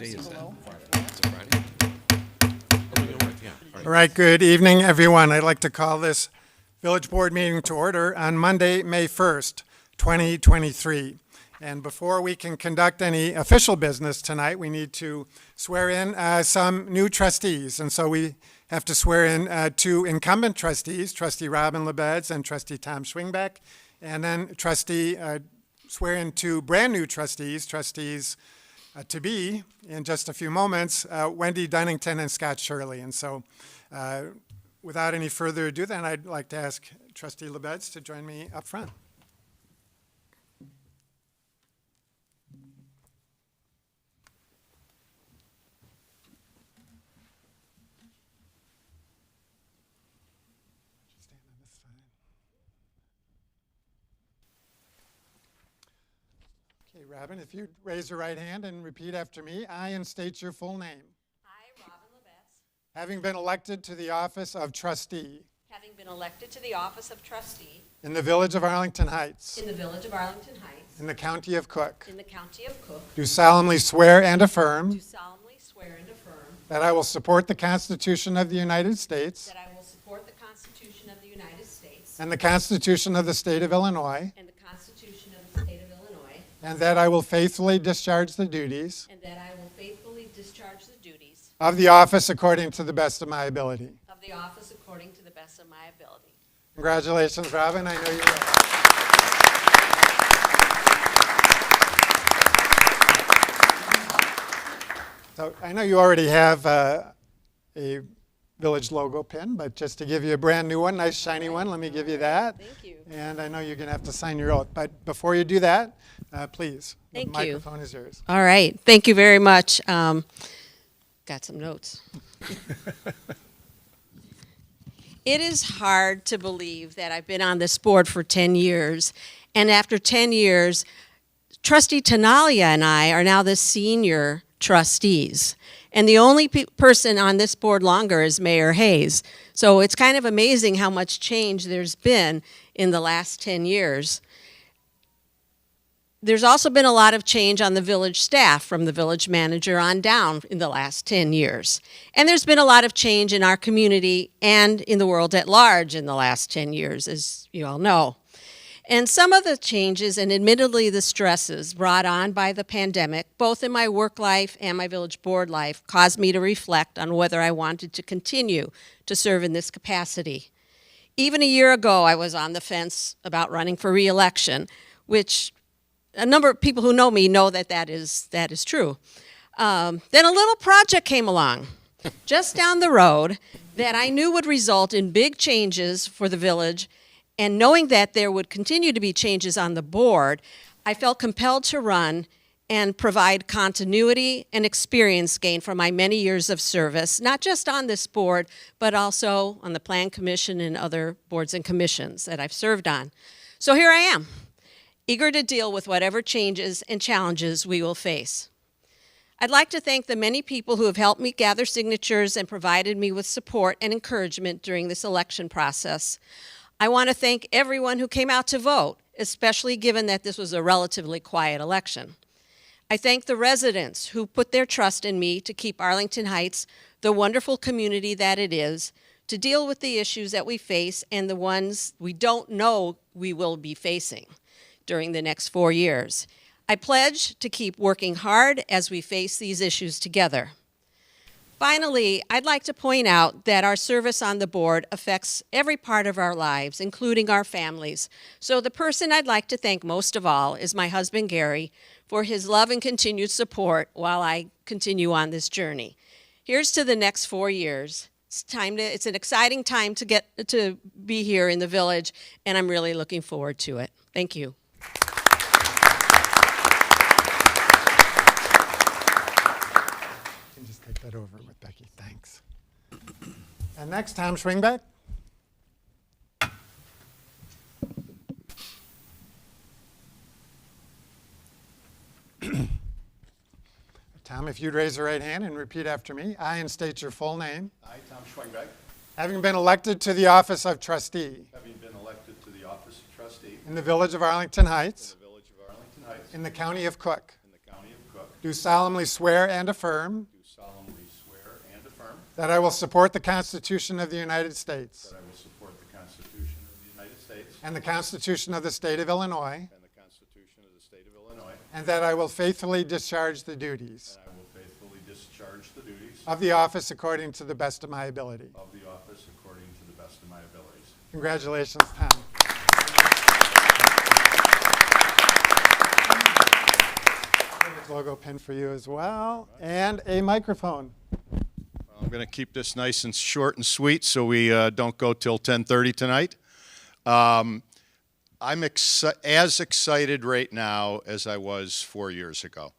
Day is that? It's a Friday? Oh, you're right, yeah. All right. All right, good evening, everyone. I'd like to call this Village Board meeting to order on Monday, May 1st, 2023. And before we can conduct any official business tonight, we need to swear in some new trustees. And so we have to swear in two incumbent trustees, Trustee Robin LaBedz and Trustee Tom Schwingbeck, and then swear in two brand new trustees, to be, in just a few moments, Wendy Dunnington and Scott Shirley. And so without any further ado, then I'd like to ask Trustee LaBedz to join me up front. Stand on this side. Okay, Robin, if you'd raise your right hand and repeat after me, I, and state your full name. I, Robin LaBedz, Having been elected to the office of trustee having been elected to the office of trustee in the village of Arlington Heights, in the village of Arlington Heights, in the county of Cook, in the county of Cook, do solemnly swear and do affirm solemnly swear and affirm that I will support the Constitution of the United States that I will support the Constitution of the United States and the Constitution of the State of Illinois, and the Constitution of the State of Illinois, and that I will faithfully discharge the duties and that I will faithfully discharge the duties of the office according to the best of my ability. of the office according to the best of my ability. Congratulations, Robin. I know you will. So I know you already have a village logo pin, but just to give you a brand new one, nice shiny one, let me give you that. Thank you. And I know you're going to have to sign your oath. But before you do that, please, the Thank you. microphone is yours. All right. Thank you very much. Got some notes. It is hard to believe that I've been on this board for 10 years, and after 10 years, Trustee Tinaglia and I are now the senior trustees. And the only person on this board longer is Mayor Hayes. So it's kind of amazing how much change there's been in the last 10 years. There's also been a lot of change on the village staff from the village manager on down in the last 10 years. And there's been a lot of change in our community and in the world at large in the last 10 years, as you all know. And some of the changes, and admittedly the stresses brought on by the pandemic, both in my work life and my village board life, caused me to reflect on whether I wanted to continue to serve in this capacity. Even a year ago, I was on the fence about running for re-election, which a number of people who know me know that is true. Then a little project came along just down the road that I knew would result in big changes for the village. And knowing that there would continue to be changes on the board, I felt compelled to run and provide continuity and experience gained from my many years of service, not just on this board, but also on the Plan Commission and other boards and commissions that I've served on. So here I am, eager to deal with whatever changes and challenges we will face. I'd like to thank the many people who have helped me gather signatures and provided me with support and encouragement during this election process. I want to thank everyone who came out to vote, especially given that this was a relatively quiet election. I thank the residents who put their trust in me to keep Arlington Heights the wonderful community that it is, to deal with the issues that we face and the ones we don't know we will be facing during the next 4 years. I pledge to keep working hard as we face these issues together. Finally, I'd like to point out that our service on the board affects every part of our lives, including our families. So the person I'd like to thank most of all is my husband, Gary, for his love and continued support while I continue on this journey. Here's to the next 4 years. It's an exciting time to get to be here in the village, and I'm really looking forward to it. Thank you. Just take that over with Becky. Thanks. And next, Tom Schwingbeck. Tom, if you'd raise your right hand and repeat after me. I, and state your full name. I, Tom Schwingbeck, Having been elected to the office of trustee having been elected to the office of trustee in the village of Arlington in Heights, the village of Arlington Heights in the county of Cook, in the county of Cook, do solemnly swear and affirm do solemnly swear and affirm that I will support the Constitution of the United States that I will support the Constitution of the United States and the Constitution of the State of Illinois, and the Constitution of the State of Illinois, and that I will faithfully discharge the duties and I will faithfully discharge the duties of the office according to the best of my ability. of the office according to the best of my abilities. Congratulations, Tom. Logo pin for you as well, and a microphone. I'm going to keep this nice and short and sweet so we don't go till 10:30 tonight. I'm as excited right now as I was 4 years ago.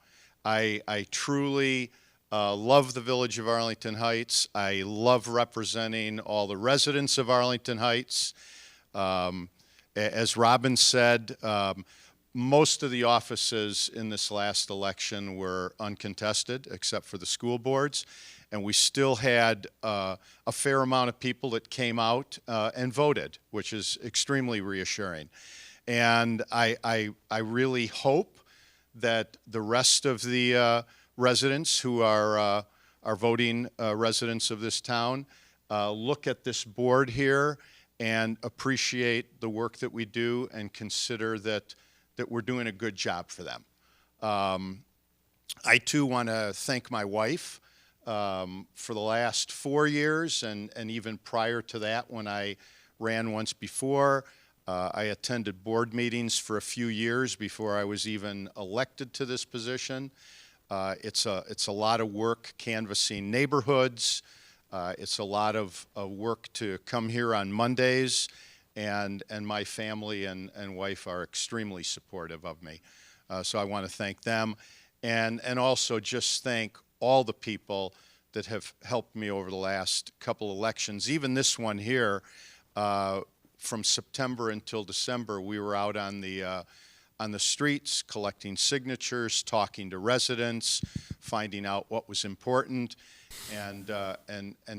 I truly love the village of Arlington Heights. I love representing all the residents of Arlington Heights. As Robin said, most of the offices in this last election were uncontested, except for the school boards, and we still had a fair amount of people that came out and voted, which is extremely reassuring. And I really hope that the rest of the residents who are voting residents of this town look at this board here and appreciate the work that we do and consider that we're doing a good job for them. I too want to thank my wife for the last 4 years and even prior to that when I ran once before. I attended board meetings for a few years before I was even elected to this position. It's a lot of work canvassing neighborhoods. It's a lot of work to come here on Mondays. And my family and wife are extremely supportive of me. So I want to thank them and also just thank all the people that have helped me over the last couple elections. Even this one here, from September until December, we were out on the streets collecting signatures, talking to residents, finding out what was important. And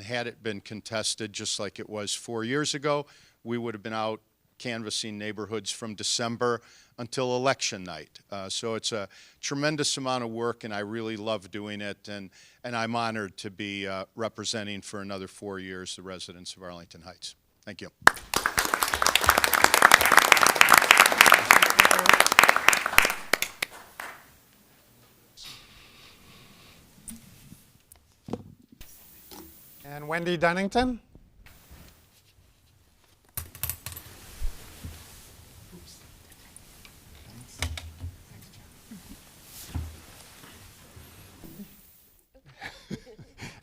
had it been contested just like it was 4 years ago, we would have been out canvassing neighborhoods from December until election night. So it's a tremendous amount of work, and I really love doing it. And I'm honored to be representing for another 4 years the residents of Arlington Heights. Thank you. And Wendy Dunnington.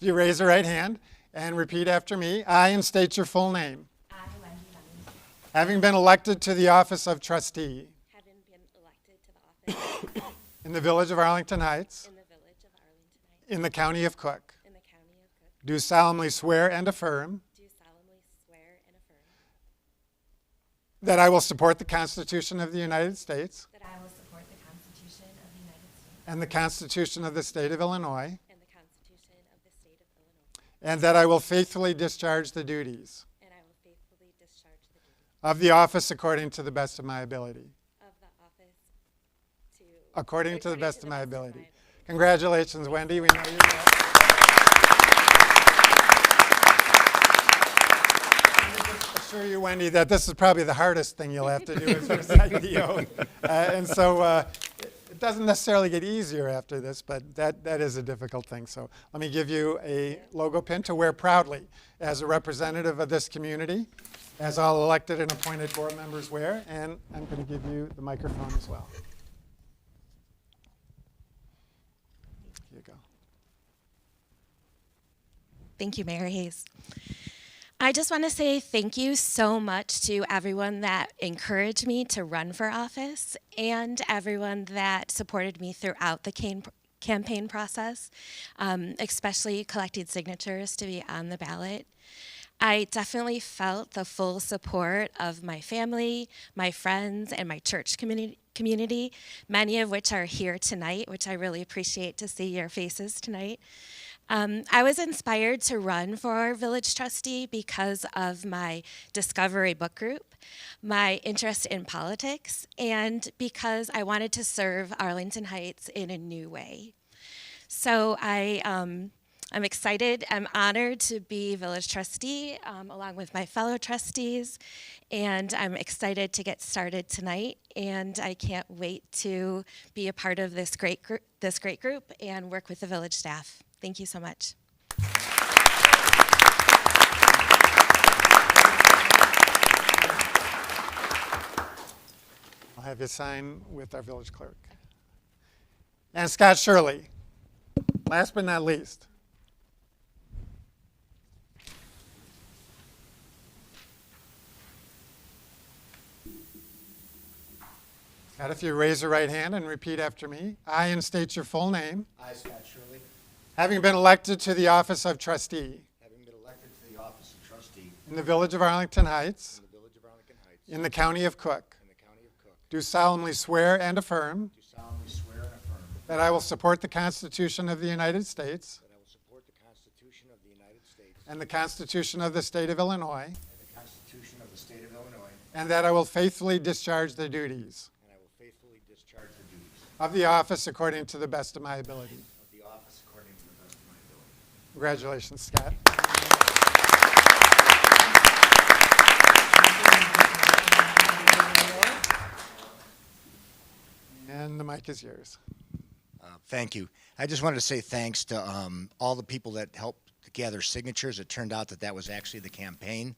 You raise your right hand and repeat after me. I, and state your full name. I, Wendy Dunnington, Having been elected to the office of trustee having been elected to the office in the village of Arlington Heights, in the village of Arlington Heights, in the county of Cook, in the county of Cook, do solemnly swear and affirm do solemnly swear and affirm that I will support the Constitution of the United States that I will support the Constitution of the United States and the Constitution of the State of Illinois, and the Constitution of the State of Illinois, and that I will faithfully discharge the duties and I will faithfully discharge the duties of the office according to the best of my ability. of the office According to the best of my ability. Congratulations, Wendy. We know you well. Assure you, Wendy, that this is probably the hardest thing you'll have to do as recite the oath. And so it doesn't necessarily get easier after this, but that is a difficult thing. So let me give you a logo pin to wear proudly as a representative of this community, as all elected and appointed board members wear. And I'm going to give you the microphone as well. Here you go. Thank you, Mayor Hayes. I just want to say thank you so much to everyone that encouraged me to run for office and everyone that supported me throughout the campaign process, especially collecting signatures to be on the ballot. I definitely felt the full support of my family, my friends, and my church community, many of which are here tonight, which I really appreciate to see your faces tonight. I was inspired to run for village trustee because of my Discovery book group, my interest in politics, and because I wanted to serve Arlington Heights in a new way. So I'm excited. I'm honored to be village trustee along with my fellow trustees, and I'm excited to get started tonight. And I can't wait to be a part of this great group and work with the village staff. Thank you so much. I'll have you sign with our village clerk. And Scott Shirley, last but not least. Scott, if you raise your right hand and repeat after me. I, and state your full name, I, Scott Shirley, having been elected to the office of trustee having been elected to the office of trustee in the village of Arlington Heights, in the village of Arlington Heights, in the county of Cook, in the county of Cook, do solemnly swear and affirm do solemnly swear and affirm that I will support the Constitution of the United States that I will support the Constitution of the United States and the Constitution of the State of Illinois, and the Constitution of the State of Illinois, and that I will faithfully discharge the duties and I will faithfully discharge the duties of the office according to the best of my ability. of the office according to the best of my ability. Congratulations, Scott. And the mic is yours. Thank you. I just wanted to say thanks to all the people that helped gather signatures. It turned out that was actually the campaign.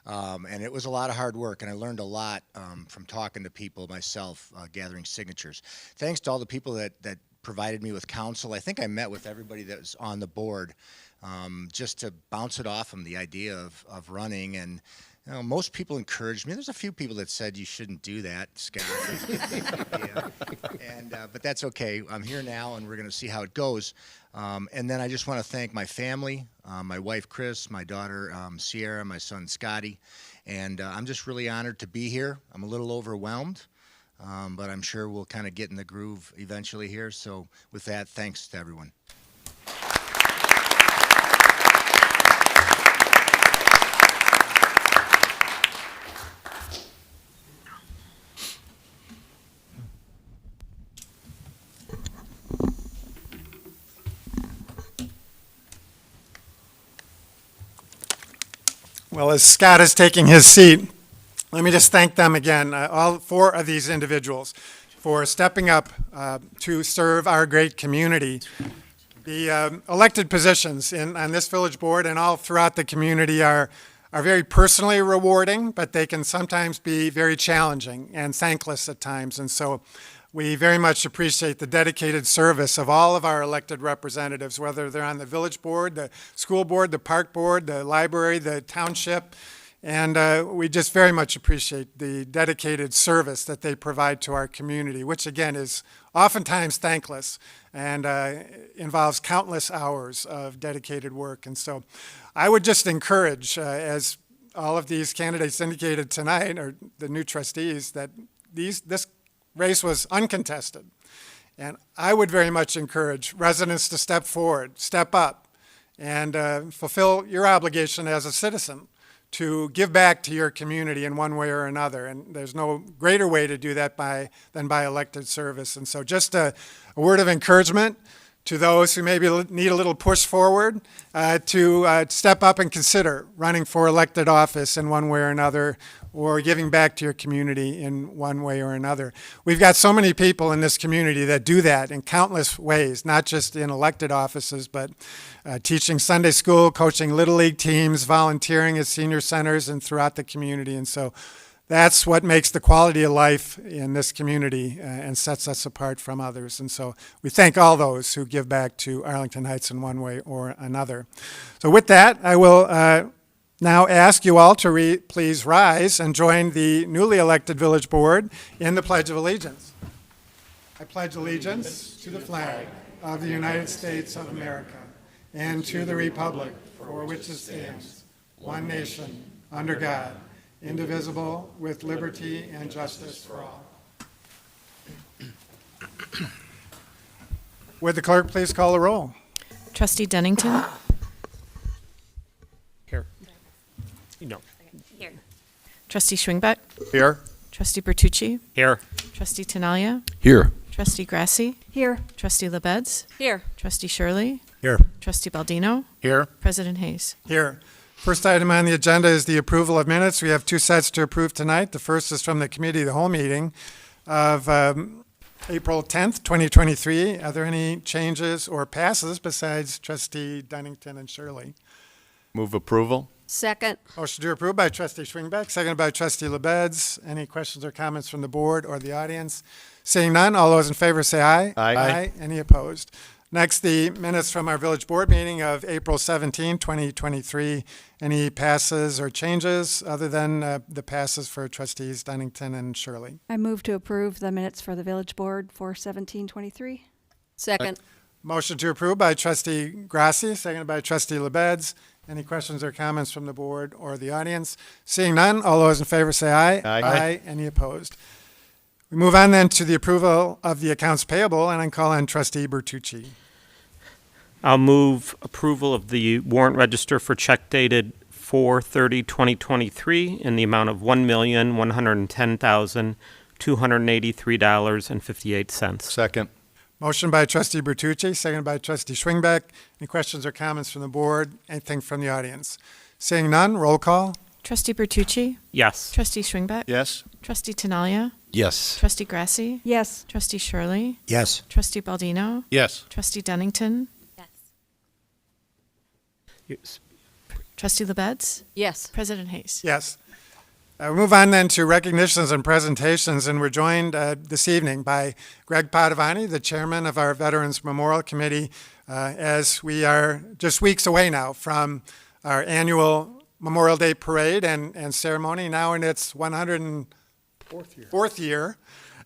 And it was a lot of hard work, and I learned a lot from talking to people myself, gathering signatures. Thanks to all the people that provided me with counsel. I think I met with everybody that was on the board just to bounce it off them, the idea of running. And you know, most people encouraged me. There's a few people that said you shouldn't do that, Scott. Yeah. And but that's okay. I'm here now, and we're going to see how it goes. And then I just want to thank my family, my wife Chris, my daughter Sierra, my son Scotty, and I'm just really honored to be here. I'm a little overwhelmed, but I'm sure we'll kind of get in the groove eventually here. So with that, thanks to everyone. Well, as Scott is taking his seat, let me just thank them again, all four of these individuals, for stepping up to serve our great community. The elected positions on this village board and all throughout the community are very personally rewarding, but they can sometimes be very challenging and thankless at times. And so we very much appreciate the dedicated service of all of our elected representatives, whether they're on the village board, the school board, the park board, the library, the township. And we just very much appreciate the dedicated service that they provide to our community, which again is oftentimes thankless and involves countless hours of dedicated work. And so I would just encourage, as all of these candidates indicated tonight, or the new trustees, that this race was uncontested. And I would very much encourage residents to step forward, step up, and fulfill your obligation as a citizen to give back to your community in one way or another. And there's no greater way to do that than by elected service. And so just a word of encouragement to those who maybe need a little push forward to step up and consider running for elected office in one way or another, or giving back to your community in one way or another. We've got so many people in this community that do that in countless ways, not just in elected offices, but teaching Sunday school, coaching Little League teams, volunteering at senior centers and throughout the community. And so that's what makes the quality of life in this community and sets us apart from others. And so we thank all those who give back to Arlington Heights in one way or another. So with that, I will now ask you all to please rise and join the newly elected village board in the Pledge of Allegiance. I pledge allegiance to the flag of the United States of America and to the republic for which it stands, one nation, under God, indivisible, with liberty and justice for all. Would the clerk please call the roll? Trustee Dunnington, Here. No. Here. Trustee Schwingbeck, Here. Trustee Bertucci, Here. Trustee Tinaglia, Here. Trustee Grasse. Here. Trustee LaBedz. Here. Trustee Shirley. Here. Trustee Baldino. Here. President Hayes. Here. First item on the agenda is the approval of minutes. We have two sets to approve tonight. The first is from the committee of the whole meeting of April 10th, 2023. Are there any changes or passes besides Trustee Dunnington and Shirley? Move approval? Second. Motion to approve by Trustee Schwingbeck, seconded by Trustee LaBedz. Any questions or comments from the board or the audience? Seeing none, all those in favor say aye. Aye. Any opposed? Next, the minutes from our village board meeting of April 17, 2023. Any passes or changes other than the passes for Trustees Dunnington and Shirley? I move to approve the minutes for the village board for 1723. Second. Motion to approve by Trustee Grasse, seconded by Trustee LaBedz. Any questions or comments from the board or the audience? Seeing none, all those in favor say aye. Aye. Any opposed? We move on then to the approval of the accounts payable, and I call on Trustee Bertucci. I'll move approval of the warrant register for check dated 4/30/2023 in the amount of $1,110,283.58. Second. Motion by Trustee Bertucci, seconded by Trustee Schwingbeck. Any questions or comments from the board? Anything from the audience? Seeing none, roll call. Trustee Bertucci. Yes. Trustee Schwingbeck. Yes? Trustee Tinaglia. Yes. Trustee Grasse. Yes. Trustee Shirley. Yes. Trustee Baldino. Yes. Trustee Dunnington. Yes. Yes. Trustee LaBedz. Yes. President Hayes. Yes. We move on then to recognitions and presentations, and we're joined this evening by Greg Padovani, the chairman of our Veterans Memorial Committee, as we are just weeks away now from our annual Memorial Day Parade and ceremony, now in its 104th year.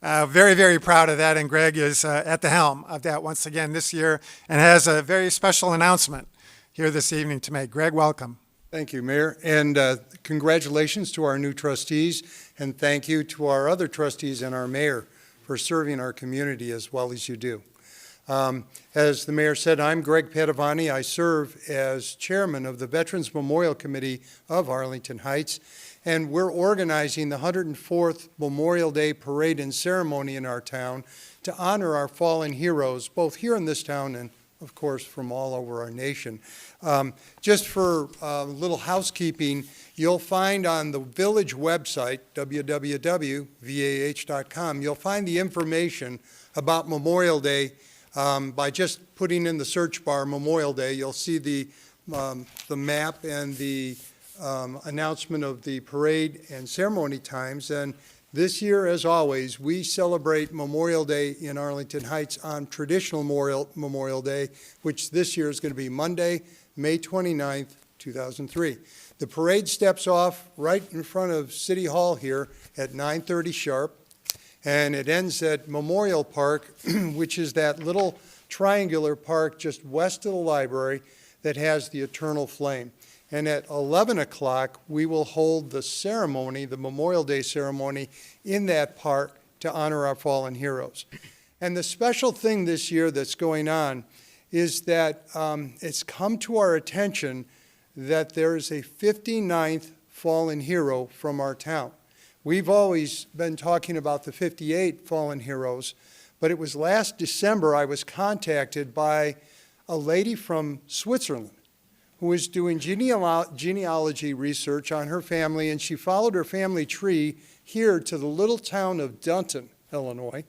Very, very proud of that, and Greg is at the helm of that once again this year and has a very special announcement here this evening to make. Greg, welcome. Thank you, Mayor, and congratulations to our new trustees, and thank you to our other trustees and our mayor for serving our community as well as you do. As the mayor said, I'm Greg Padovani. I serve as chairman of the Veterans Memorial Committee of Arlington Heights, and we're organizing the 104th Memorial Day Parade and Ceremony in our town to honor our fallen heroes, both here in this town and of course, from all over our nation. Just for a little housekeeping, you'll find on the village website, www.vah.com, you'll find the information about Memorial Day by just putting in the search bar Memorial Day. You'll see the map and the announcement of the parade and ceremony times. And this year, as always, we celebrate Memorial Day in Arlington Heights on traditional Memorial Day, which this year is going to be Monday, May 29th, 2003. The parade steps off right in front of City Hall here at 9:30 sharp, and it ends at Memorial Park, which is that little triangular park just west of the library that has the eternal flame. And at 11 o'clock, we will hold the ceremony, the Memorial Day ceremony, in that park to honor our fallen heroes. And the special thing this year that's going on is that it's come to our attention that there is a 59th fallen hero from our town. We've always been talking about the 58 fallen heroes, but it was last December I was contacted by a lady from Switzerland who was doing genealogy research on her family, and she followed her family tree here to the little town of Dunton, Illinois,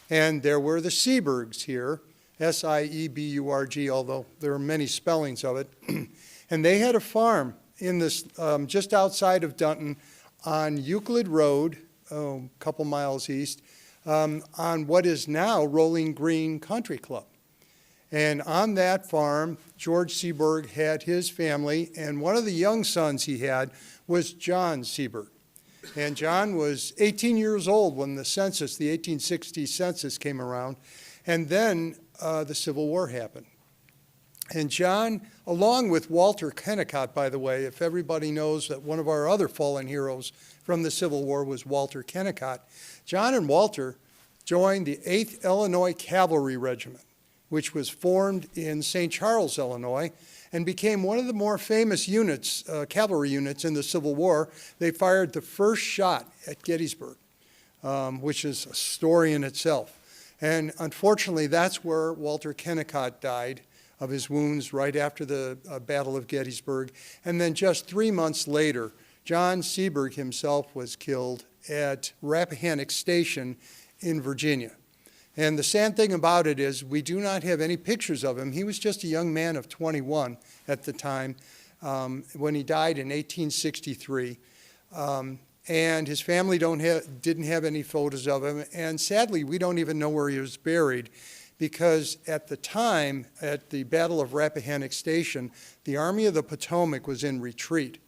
and there were the Seeburgs here, S-I-E-B-U-R-G, although there are many spellings of it, and they had a farm in this just outside of Dunton on Euclid Road, a couple miles east, on what is now Rolling Green Country Club. And on that farm, George Seeburg had his family, and one of the young sons he had was John Seeburg. And John was 18 years old when the census, the 1860 census came around, and then the Civil War happened. And John, along with Walter Kennicott, by the way, if everybody knows that one of our other fallen heroes from the Civil War was Walter Kennicott, John and Walter joined the 8th Illinois Cavalry Regiment, which was formed in St. Charles, Illinois, and became one of the more famous units, cavalry units in the Civil War. They fired the first shot at Gettysburg, which is a story in itself. And unfortunately, that's where Walter Kennicott died of his wounds right after the Battle of Gettysburg. And then just 3 months later, John Seaberg himself was killed at Rappahannock Station in Virginia. And the sad thing about it is we do not have any pictures of him. He was just a young man of 21 at the time when he died in 1863. And his family didn't have any photos of him. And sadly, we don't even know where he was buried, because at the time, at the Battle of Rappahannock Station, the Army of the Potomac was in retreat.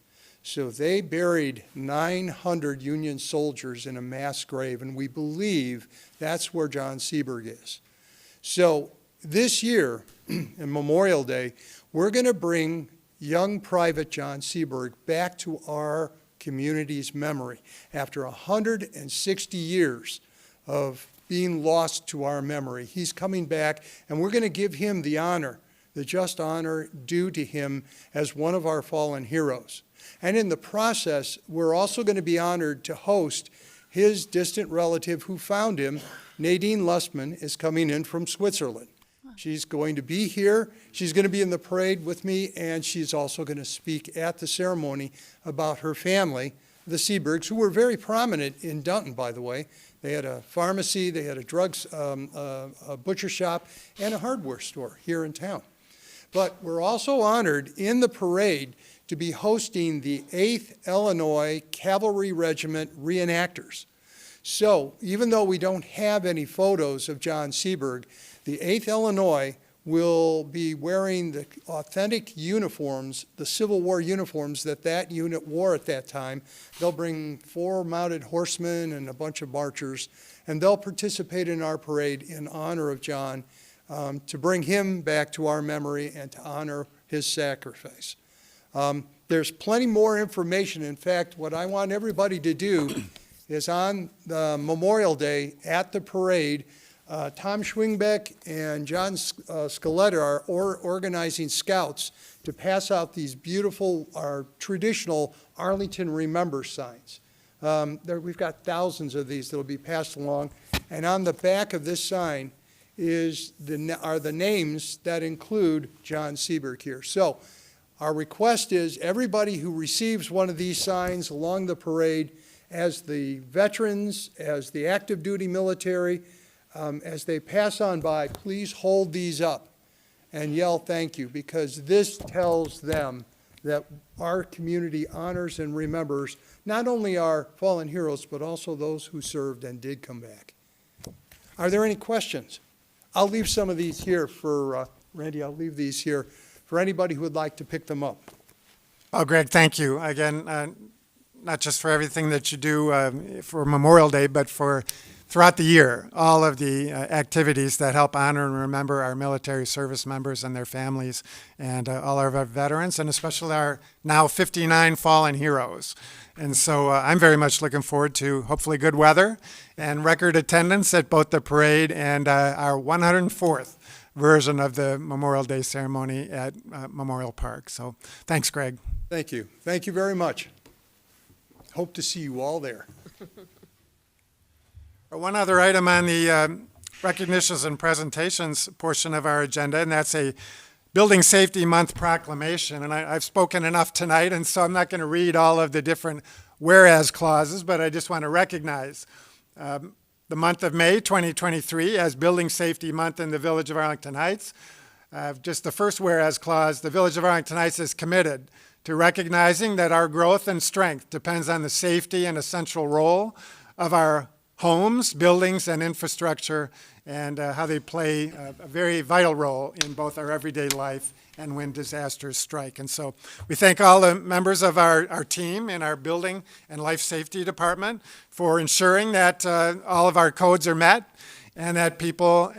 So they buried 900 Union soldiers in a mass grave, and we believe that's where John Seaberg is. So this year, in Memorial Day, we're going to bring young Private John Seaberg back to our community's memory after 160 years of being lost to our memory. He's coming back, and we're going to give him the honor, the just honor due to him as one of our fallen heroes. And in the process, we're also going to be honored to host his distant relative who found him. Nadine Lustman is coming in from Switzerland. She's going to be here. She's going to be in the parade with me, and she's also going to speak at the ceremony about her family, the Seabergs, who were very prominent in Dunton, by the way. They had a pharmacy, they had a drugs, a butcher shop, and a hardware store here in town. But we're also honored in the parade to be hosting the 8th Illinois Cavalry Regiment reenactors. So even though we don't have any photos of John Seaberg, the 8th Illinois will be wearing the authentic uniforms, the Civil War uniforms that unit wore at that time. They'll bring 4 mounted horsemen and a bunch of marchers, and they'll participate in our parade in honor of John, to bring him back to our memory and to honor his sacrifice. There's plenty more information. In fact, what I want everybody to do is on the Memorial Day at the parade, Tom Schwingbeck and John Scaletta are organizing scouts to pass out these beautiful, our traditional Arlington Remember signs. We've got thousands of these that will be passed along, and on the back of this sign are the names that include John Seaberg here. So our request is everybody who receives one of these signs along the parade, as the veterans, as the active duty military, as they pass on by, please hold these up and yell thank you, because this tells them that our community honors and remembers not only our fallen heroes, but also those who served and did come back. Are there any questions? I'll leave some of these here for, Randy, I'll leave these here for anybody who would like to pick them up. Oh, Greg, thank you. Again, not just for everything that you do for Memorial Day, but for throughout the year, all of the activities that help honor and remember our military service members and their families, and all of our veterans, and especially our now 59 fallen heroes. And so I'm very much looking forward to hopefully good weather and record attendance at both the parade and our 104th version of the Memorial Day ceremony at Memorial Park. So thanks, Greg. Thank you. Thank you very much. Hope to see you all there. One other item on the recognitions and presentations portion of our agenda, and that's a Building Safety Month proclamation. And I've spoken enough tonight, and so I'm not going to read all of the different whereas clauses, but I just want to recognize the month of May 2023 as Building Safety Month in the Village of Arlington Heights. Just the first whereas clause, the Village of Arlington Heights is committed to recognizing that our growth and strength depends on the safety and essential role of our homes, buildings, and infrastructure, and how they play a very vital role in both our everyday life and when disasters strike. And so we thank all the members of our team in our building and life safety department for ensuring that all of our codes are met and that people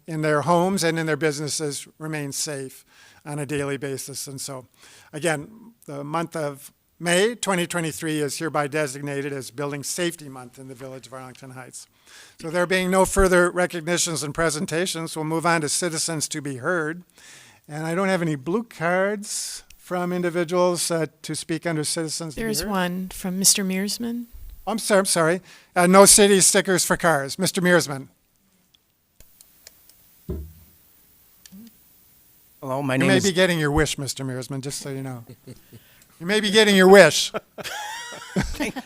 in their homes and in their businesses remain safe on a daily basis. And so, again, the month of May 2023 is hereby designated as Building Safety Month in the Village of Arlington Heights. So there being no further recognitions and presentations, we'll move on to citizens to be heard. And I don't have any blue cards from individuals to speak under citizens to be heard. There's one from Mr. Mearsman. I'm sorry. No city stickers for cars. Mr. Mearsman. Hello, my You name may is... be getting your wish, Mr. Mearsman, just so you know. You may be getting your wish.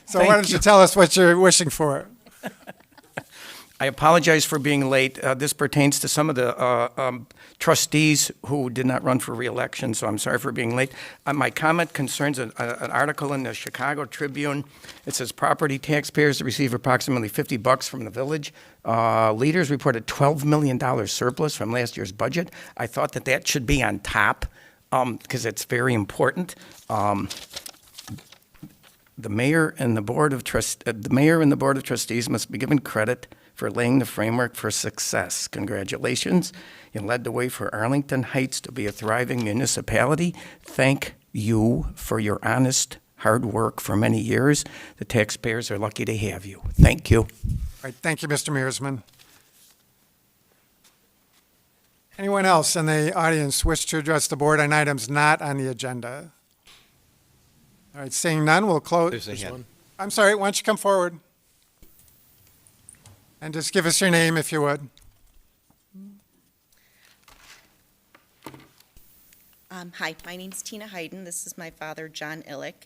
So why don't you tell us what you're wishing for? I apologize for being late. This pertains to some of the trustees who did not run for re-election, so I'm sorry for being late. My comment concerns an article in the Chicago Tribune. It says property taxpayers receive approximately $50 from the village. Leaders reported $12 million surplus from last year's budget. I thought that that should be on top because it's very important. The mayor and the board of trustees must be given credit for laying the framework for success. Congratulations. You led the way for Arlington Heights to be a thriving municipality. Thank you for your honest, hard work for many years. The taxpayers are lucky to have you. Thank you. All right, thank you, Mr. Mearsman. Anyone else in the audience wish to address the board on items not on the agenda? All right, seeing none, we'll close. There's a hand. I'm sorry, why don't you come forward? And just give us your name if you would. Hi, my name's Tina Hayden. This is my father, John Illick.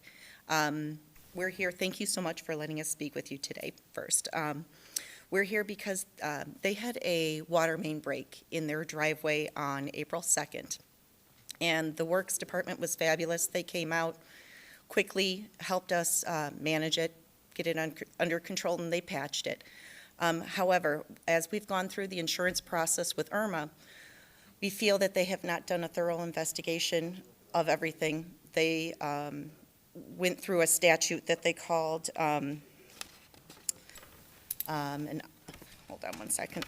We're here, thank you so much for letting us speak with you today first. We're here because they had a water main break in their driveway on April 2nd. And the Works Department was fabulous. They came out quickly, helped us manage it, get it under control, and they patched it. However, as we've gone through the insurance process with Irma, we feel that they have not done a thorough investigation of everything. They went through a statute that they called, and hold on one second,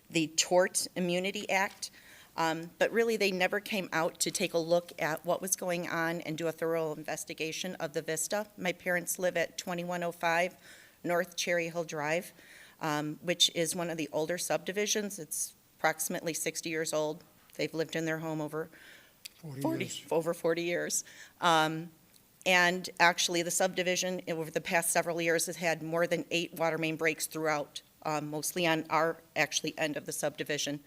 the Tort Immunity Act. But really, they never came out to take a look at what was going on and do a thorough investigation of the Vista. My parents live at 2105 North Cherry Hill Drive, which is one of the older subdivisions. It's approximately 60 years old. They've lived in their home over 40 years. And actually, the subdivision, over the past several years, has had more than 8 water main breaks throughout, mostly on our actually end of the subdivision.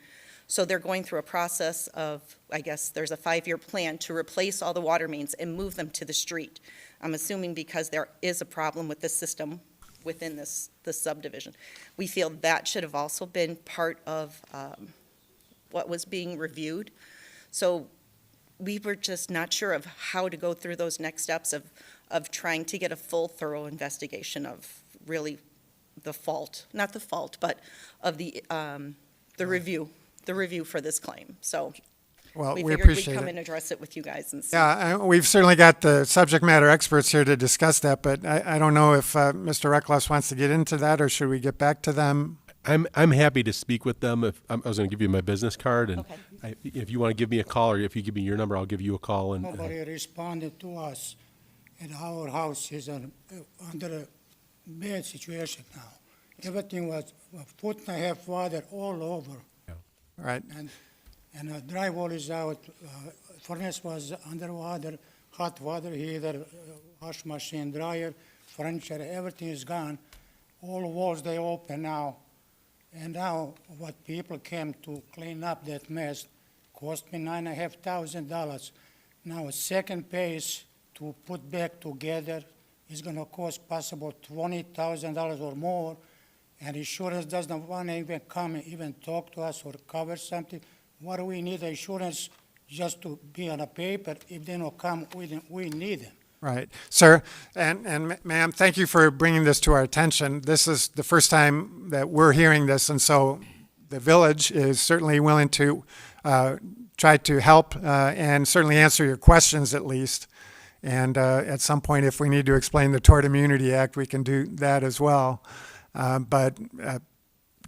So they're going through a process of, I guess, there's a 5-year plan to replace all the water mains and move them to the street. I'm assuming because there is a problem with the system within this subdivision. We feel that should have also been part of what was being reviewed. So we were just not sure of how to go through those next steps of trying to get a full, thorough investigation of really the fault, not the fault, but of the review. The review for this claim. So Well, we figured appreciate we'd come it. and address it with you guys and see. Yeah, we've certainly got the subject matter experts here to discuss that, but I don't know if Mr. Reckloff wants to get into that, or should we get back to them? I'm happy to speak with them. If I was going to give you my business card, and Okay. if you want to give me a call, or if you give me your number, I'll give you a call. And Nobody responded to us, and our house is under a bad situation now. Everything was a 1.5 water all over. Right. And the drywall is out, furnace was underwater, hot water heater, wash machine, dryer, furniture, everything is gone. All walls, they open now. And now what people came to clean up that mess cost me $9,500. Now a second phase to put back together is gonna cost possible $20,000 or more. And insurance doesn't want to even come, even talk to us or cover something. What do we need insurance just to be on a paper? If they don't come, we need them. Right. Sir, and ma'am, thank you for bringing this to our attention. This is the first time that we're hearing this, and so the village is certainly willing to try to help and certainly answer your questions at least. And at some point, if we need to explain the Tort Immunity Act, we can do that as well. But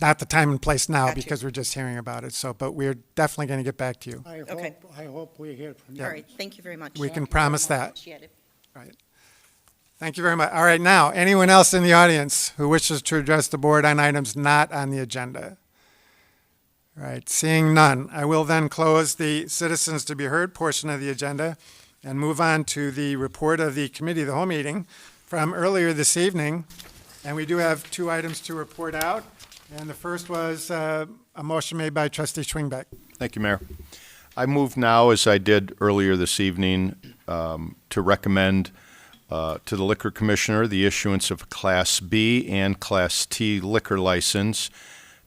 not the time and place now because we're just hearing about it. So, but we're definitely going to get back to you. I hope we hear from you. All right, thank you very much. We can promise that. Appreciate it. Right. Thank you very much. All right, now, anyone else in the audience who wishes to address the board on items not on the agenda? All right, seeing none, I will then close the citizens to be heard portion of the agenda and move on to the report of the committee of the whole meeting from earlier this evening. And we do have 2 items to report out. And the first was a motion made by trustee Schwingbeck. Thank you, Mayor. I move now, as I did earlier this evening, to recommend to the Liquor Commissioner the issuance of a Class B and Class T liquor license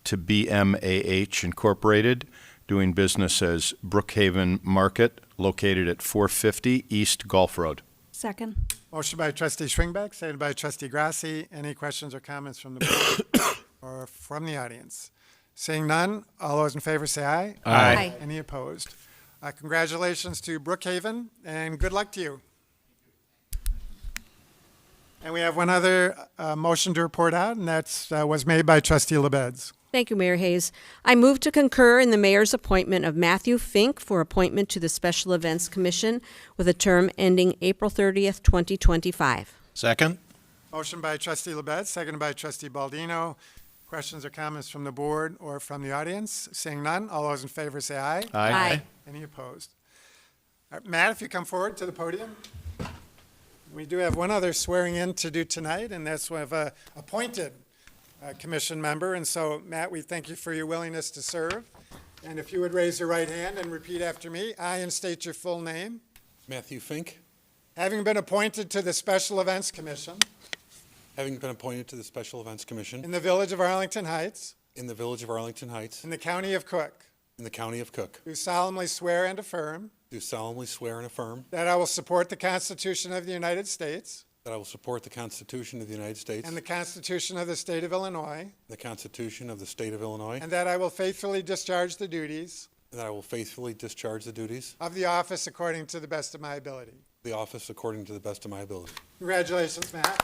to BMAH Incorporated, doing business as Brookhaven Market, located at 450 East Gulf Road. Second. Motion by trustee Schwingbeck, seconded by trustee Grasse. Any questions or comments from the board or from the audience? Seeing none, all those in favor say aye. Aye. Any opposed? Congratulations to Brookhaven, and good luck to you. And we have one other motion to report out, and that was made by trustee LaBedz. Thank you, Mayor Hayes. I move to concur in the mayor's appointment of Matthew Fink for appointment to the Special Events Commission with a term ending April 30th, 2025. Second? Motion by trustee LaBedz, seconded by trustee Baldino. Questions or comments from the board or from the audience? Seeing none, all those in favor say aye. Aye. Any opposed? All right, Matt, if you come forward to the podium. We do have one other swearing in to do tonight, and that's we have a appointed commission member. And so, Matt, we thank you for your willingness to serve. And if you would raise your right hand and repeat after me, I, and state your full name. Matthew Fink, Having been appointed to the Special Events Commission having been appointed to the Special Events Commission in the Village of Arlington Heights, in the Village of Arlington Heights, in the County of Cook, in the County of Cook, do solemnly swear and affirm do solemnly swear and affirm that I will support the Constitution of the United States that I will support the Constitution of the United States and the Constitution of the State of Illinois, the Constitution of the State of Illinois, and that I will faithfully discharge the duties and that I will faithfully discharge the duties of the office according to the best of my ability. of the office according to the best of my ability. Congratulations, Matt.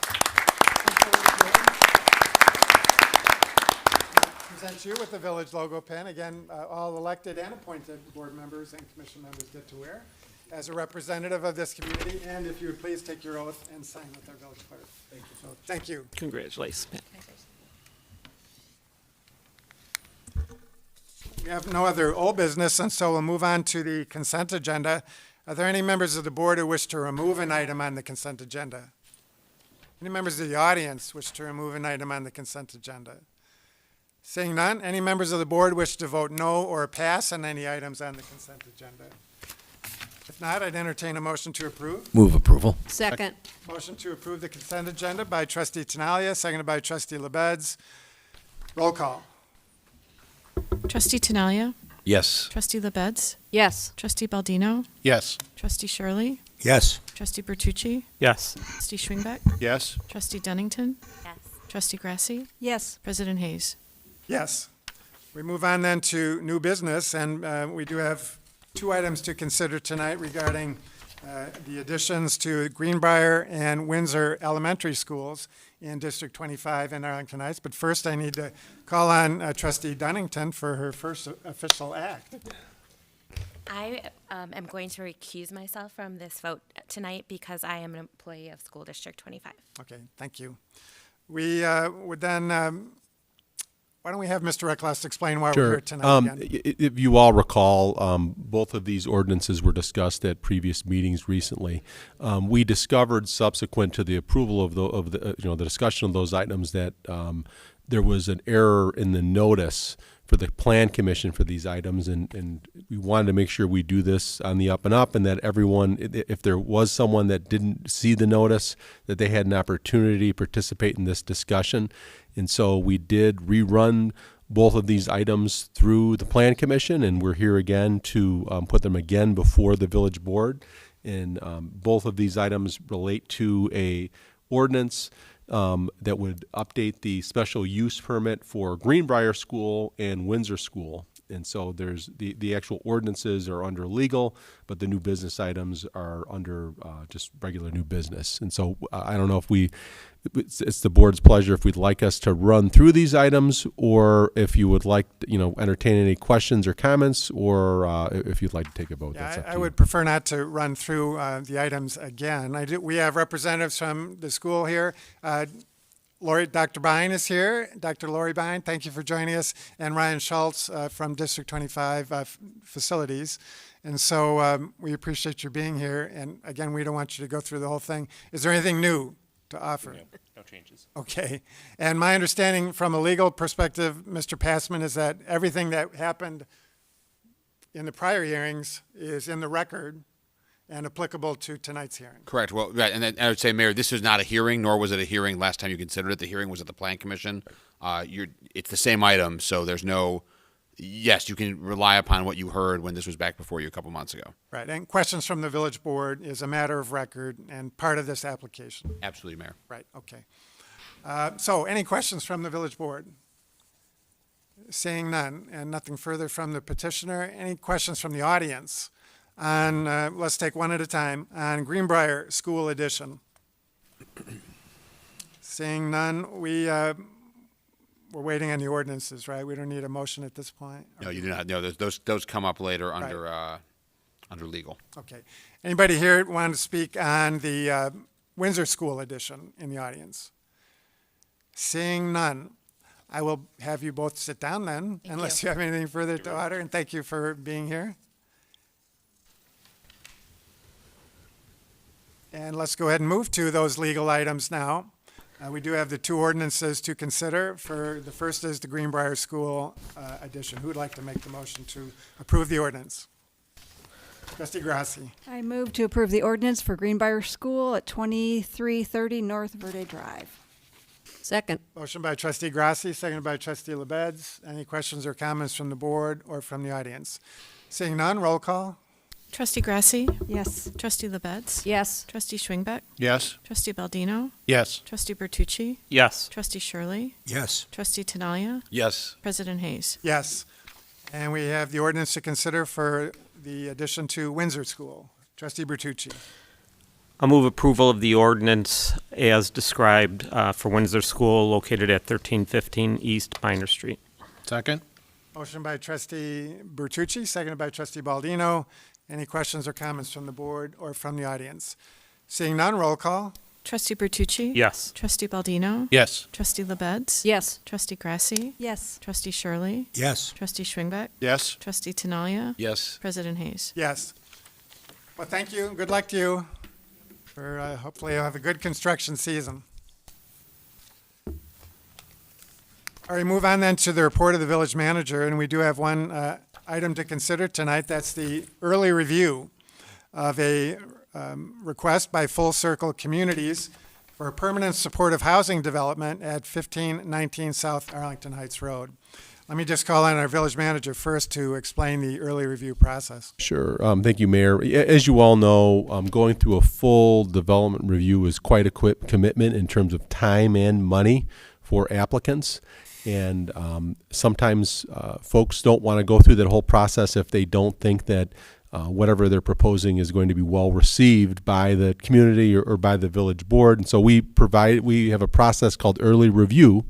Present you with the village logo pin. Again, all elected and appointed board members and commission members get to wear as a representative of this community. And if you would please take your oath and sign with our village clerk. Thank you. So, thank you. Congratulations. We have no other old business, and so we'll move on to the consent agenda. Are there any members of the board who wish to remove an item on the consent agenda? Any members of the audience wish to remove an item on the consent agenda? Seeing none, any members of the board wish to vote no or pass on any items on the consent agenda? If not, I'd entertain a motion to approve. Move approval. Second. Motion to approve the consent agenda by trustee Tinaglia, seconded by trustee LaBedz. Roll call. Trustee Tinaglia? Yes. Trustee LaBedz? Yes. Trustee Baldino? Yes. Trustee Shirley? Yes. Trustee Bertucci? Yes. Trustee Schwingbeck? Yes? Trustee Dunnington? Yes. Trustee Grasse? Yes. President Hayes? Yes. We move on then to new business, and we do have two items to consider tonight regarding the additions to Greenbrier and Windsor Elementary Schools in District 25 in Arlington Heights. But first, I need to call on trustee Dunnington for her first official act. I am going to recuse myself from this vote tonight because I am an employee of School District 25. Okay, thank you. We would then, why don't we have Mr. Reckless explain why we're here tonight again? If you all recall, both of these ordinances were discussed at previous meetings recently. We discovered subsequent to the approval of the discussion of those items that there was an error in the notice for the Plan Commission for these items, and we wanted to make sure we do this on the up and up, and that everyone, if there was someone that didn't see the notice, that they had an opportunity to participate in this discussion. And so we did rerun both of these items through the Plan Commission, and we're here again to put them again before the Village Board. And both of these items relate to a ordinance that would update the special use permit for Greenbrier School and Windsor School. And so there's the actual ordinances are under legal, but the new business items are under just regular new business. And so I don't know if it's the board's pleasure if we'd like us to run through these items, or if you would like, entertain any questions or comments, or if you'd like to take a vote. That's up to I you. would prefer not to run through the items again. We have representatives from the school here. Dr. Bine is here. Dr. Lori Bine, thank you for joining us. And Ryan Schultz from District 25 Facilities. And so we appreciate you being here. And again, we don't want you to go through the whole thing. Is there anything new to offer? No changes. Okay. And my understanding from a legal perspective, Mr. Passman, is that everything that happened in the prior hearings is in the record and applicable to tonight's hearing. Correct. Well, right, and then I would say, Mayor, this is not a hearing, nor was it a hearing last time you considered it. The hearing was at the Plan Commission. It's the same item, so there's no. Yes, you can rely upon what you heard when this was back before you a couple months ago. Right. And questions from the village board is a matter of record and part of this application. Absolutely, Mayor. Right. Okay. So any questions from the village board? Seeing none and nothing further from the petitioner. Any questions from the audience? On, let's take one at a time, on Greenbrier School Edition. Seeing none, we're waiting on the ordinances, right? We don't need a motion at this point? No, you do not. No, those come up later under under legal. Okay. Anybody here want to speak on the Windsor School Edition in the audience? Seeing none, I will have you both sit down then, unless you have anything further to utter, and thank you for being here. And let's go ahead and move to those legal items now. We do have the two ordinances to consider. The first is the Greenbrier School Edition. Who would like to make the motion to approve the ordinance? Trustee Grasse. I move to approve the ordinance for Greenbrier School at 2330 North Verde Drive. Second. Motion by Trustee Grasse, seconded by Trustee LaBedz. Any questions or comments from the board or from the audience? Seeing none, roll call. Trustee Grasse? Yes. Trustee LaBedz? Yes. Trustee Schwingbeck? Yes. Trustee Baldino? Yes. Trustee Bertucci? Yes. Trustee Shirley? Yes. Trustee Tinaglia? Yes. President Hayes? Yes. And we have the ordinance to consider for the addition to Windsor School. Trustee Bertucci. I'll move approval of the ordinance as described for Windsor School located at 1315 East Minor Street. Second. Motion by Trustee Bertucci, seconded by Trustee Baldino. Any questions or comments from the board or from the audience? Seeing none, roll call. Trustee Bertucci? Yes. Trustee Baldino? Yes. Trustee LaBedz? Yes. Trustee Grasse? Yes. Trustee Shirley? Yes. Trustee Schwingbeck? Yes. Trustee Tinaglia? Yes. President Hayes? Yes. Well, thank you. Good luck to you. Hopefully you'll have a good construction season. All right, move on then to the report of the village manager, and we do have one item to consider tonight. That's the early review of a request by Full Circle Communities for a permanent supportive housing development at 1519 South Arlington Heights Road. Let me just call on our village manager first to explain the early review process. Sure. Thank you, Mayor. As you all know, going through a full development review is quite a commitment in terms of time and money for applicants. And sometimes folks don't want to go through that whole process if they don't think that whatever they're proposing is going to be well received by the community or by the village board. And so we have a process called early review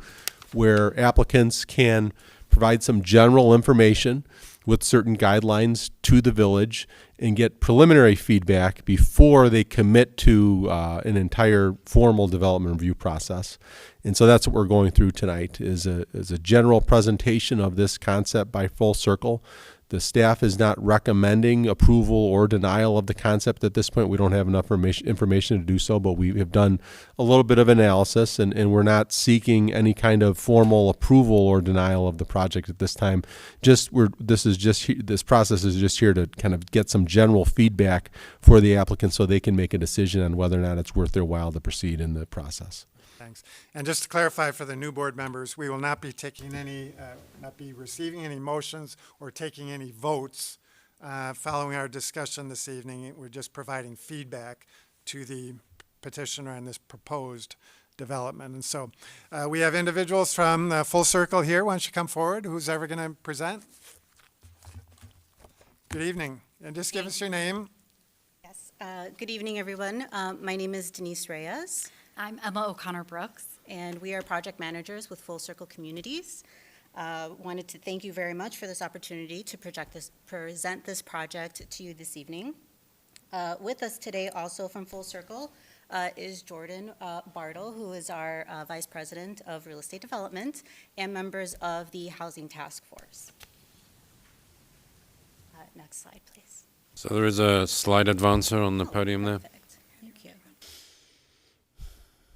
where applicants can provide some general information with certain guidelines to the village and get preliminary feedback before they commit to an entire formal development review process. And so that's what we're going through tonight is a general presentation of this concept by Full Circle. The staff is not recommending approval or denial of the concept at this point. We don't have enough information to do so, but we have done a little bit of analysis, and we're not seeking any kind of formal approval or denial of the project at this time. This process is just here to kind of get some general feedback for the applicant so they can make a decision on whether or not it's worth their while to proceed in the process. Thanks. And just to clarify for the new board members, we will not be taking not be receiving any motions or taking any votes following our discussion this evening. We're just providing feedback to the petitioner on this proposed development. And so we have individuals from Full Circle here. Why don't you come forward? Who's ever going to present? Good evening. And just give us your name. Yes. Good evening, everyone. My name is Denise Reyes. I'm Emma O'Connor Brooks, and we are project managers with Full Circle Communities. Wanted to thank you very much for this opportunity to present this project to you this evening. With us today also from Full Circle is Jordan Bartle, who is our Vice President of Real Estate Development, and members of the Housing Task Force. Next slide, please. So there is a slide advancer on the podium there. Perfect. Thank you.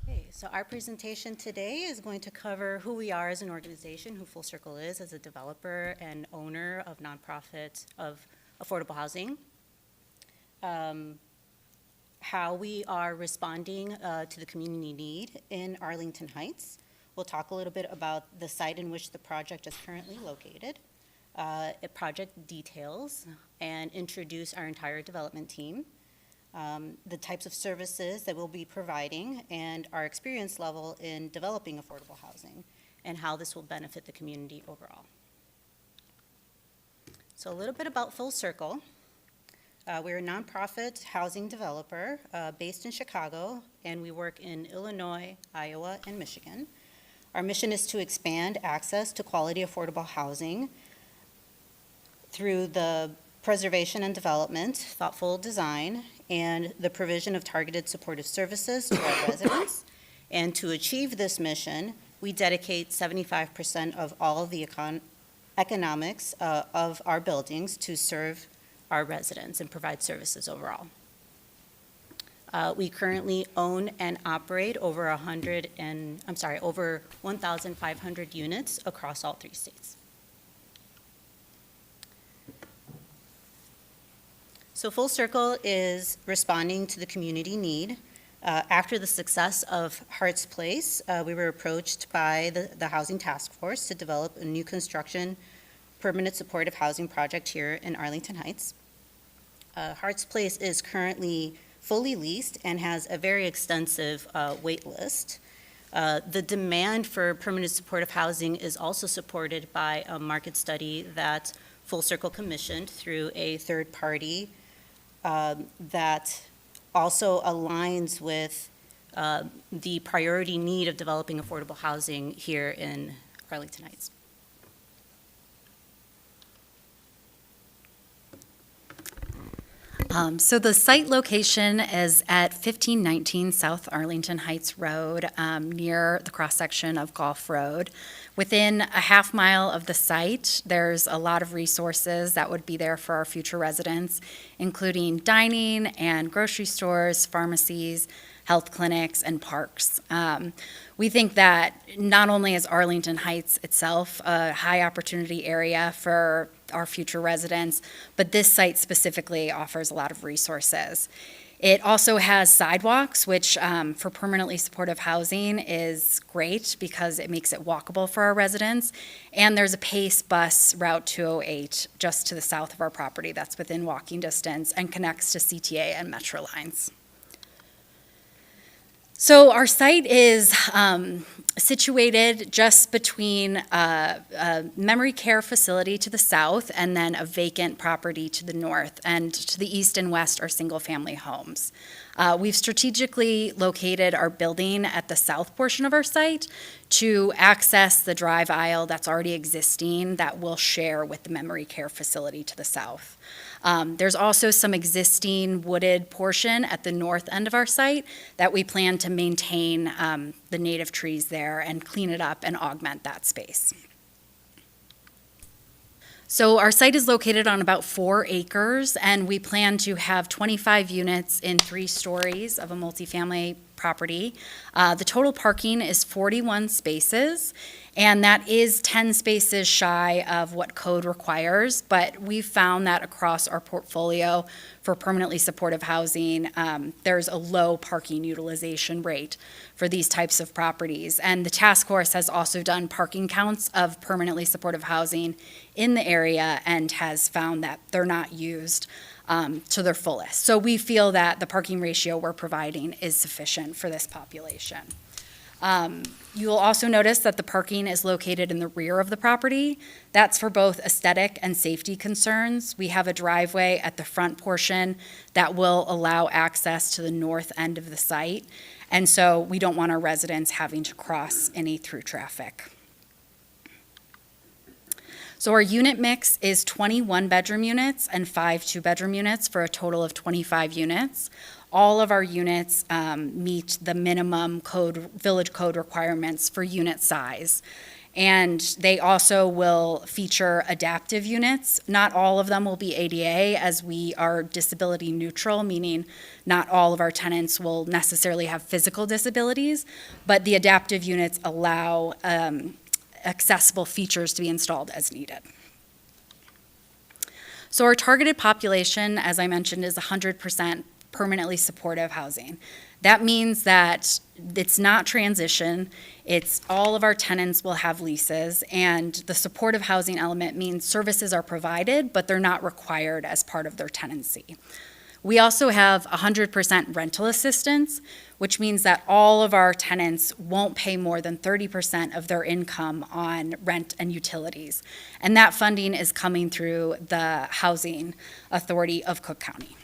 Okay. So our presentation today is going to cover who we are as an organization, who Full Circle is as a developer and owner of nonprofit of affordable housing, how we are responding to the community need in Arlington Heights. We'll talk a little bit about the site in which the project is currently located, project details, and introduce our entire development team. The types of services that we'll be providing, and our experience level in developing affordable housing, and how this will benefit the community overall. So a little bit about Full Circle. We're a nonprofit housing developer based in Chicago, and we work in Illinois, Iowa, and Michigan. Our mission is to expand access to quality affordable housing through the preservation and development, thoughtful design, and the provision of targeted supportive services to our residents. And to achieve this mission, we dedicate 75% of all of the economics of our buildings to serve our residents and provide services overall. We currently own and operate over 1,500 units across all 3 states. So Full Circle is responding to the community need. After the success of Hart's Place, we were approached by the Housing Task Force to develop a new construction permanent supportive housing project here in Arlington Heights. Hart's Place is currently fully leased and has a very extensive wait list. The demand for permanent supportive housing is also supported by a market study that Full Circle commissioned through a third party that also aligns with the priority need of developing affordable housing here in Arlington Heights. So the site location is at 1519 South Arlington Heights Road, near the cross-section of Gulf Road. Within a half mile of the site, there's a lot of resources that would be there for our future residents, including dining and grocery stores, pharmacies, health clinics, and parks. We think that not only is Arlington Heights itself a high opportunity area for our future residents, but this site specifically offers a lot of resources. It also has sidewalks, which for permanently supportive housing is great because it makes it walkable for our residents. And there's a PACE bus Route 208 just to the south of our property that's within walking distance and connects to CTA and Metro lines. So our site is situated just between a memory care facility to the south and then a vacant property to the north, and to the east and west are single-family homes. We've strategically located our building at the south portion of our site to access the drive aisle that's already existing that we'll share with the memory care facility to the south. There's also some existing wooded portion at the north end of our site that we plan to maintain the native trees there and clean it up and augment that space. So our site is located on about 4 acres, and we plan to have 25 units in 3 stories of a multifamily property. The total parking is 41 spaces, and that is 10 spaces shy of what code requires, but we've found that across our portfolio for permanently supportive housing, there's a low parking utilization rate for these types of properties. And the task force has also done parking counts of permanently supportive housing in the area and has found that they're not used to their fullest. So we feel that the parking ratio we're providing is sufficient for this population. You will also notice that the parking is located in the rear of the property. That's for both aesthetic and safety concerns. We have a driveway at the front portion that will allow access to the north end of the site, and so we don't want our residents having to cross any through traffic. So our unit mix is 21 bedroom units and 5 2-bedroom units for a total of 25 units. All of our units meet the minimum village code requirements for unit size. And they also will feature adaptive units. Not all of them will be ADA, as we are disability neutral, meaning not all of our tenants will necessarily have physical disabilities, but the adaptive units allow accessible features to be installed as needed. So our targeted population, as I mentioned, is 100% permanently supportive housing. That means that it's not transition, it's all of our tenants will have leases, and the supportive housing element means services are provided, but they're not required as part of their tenancy. We also have 100% rental assistance, which means that all of our tenants won't pay more than 30% of their income on rent and utilities. And that funding is coming through the Housing Authority of Cook County.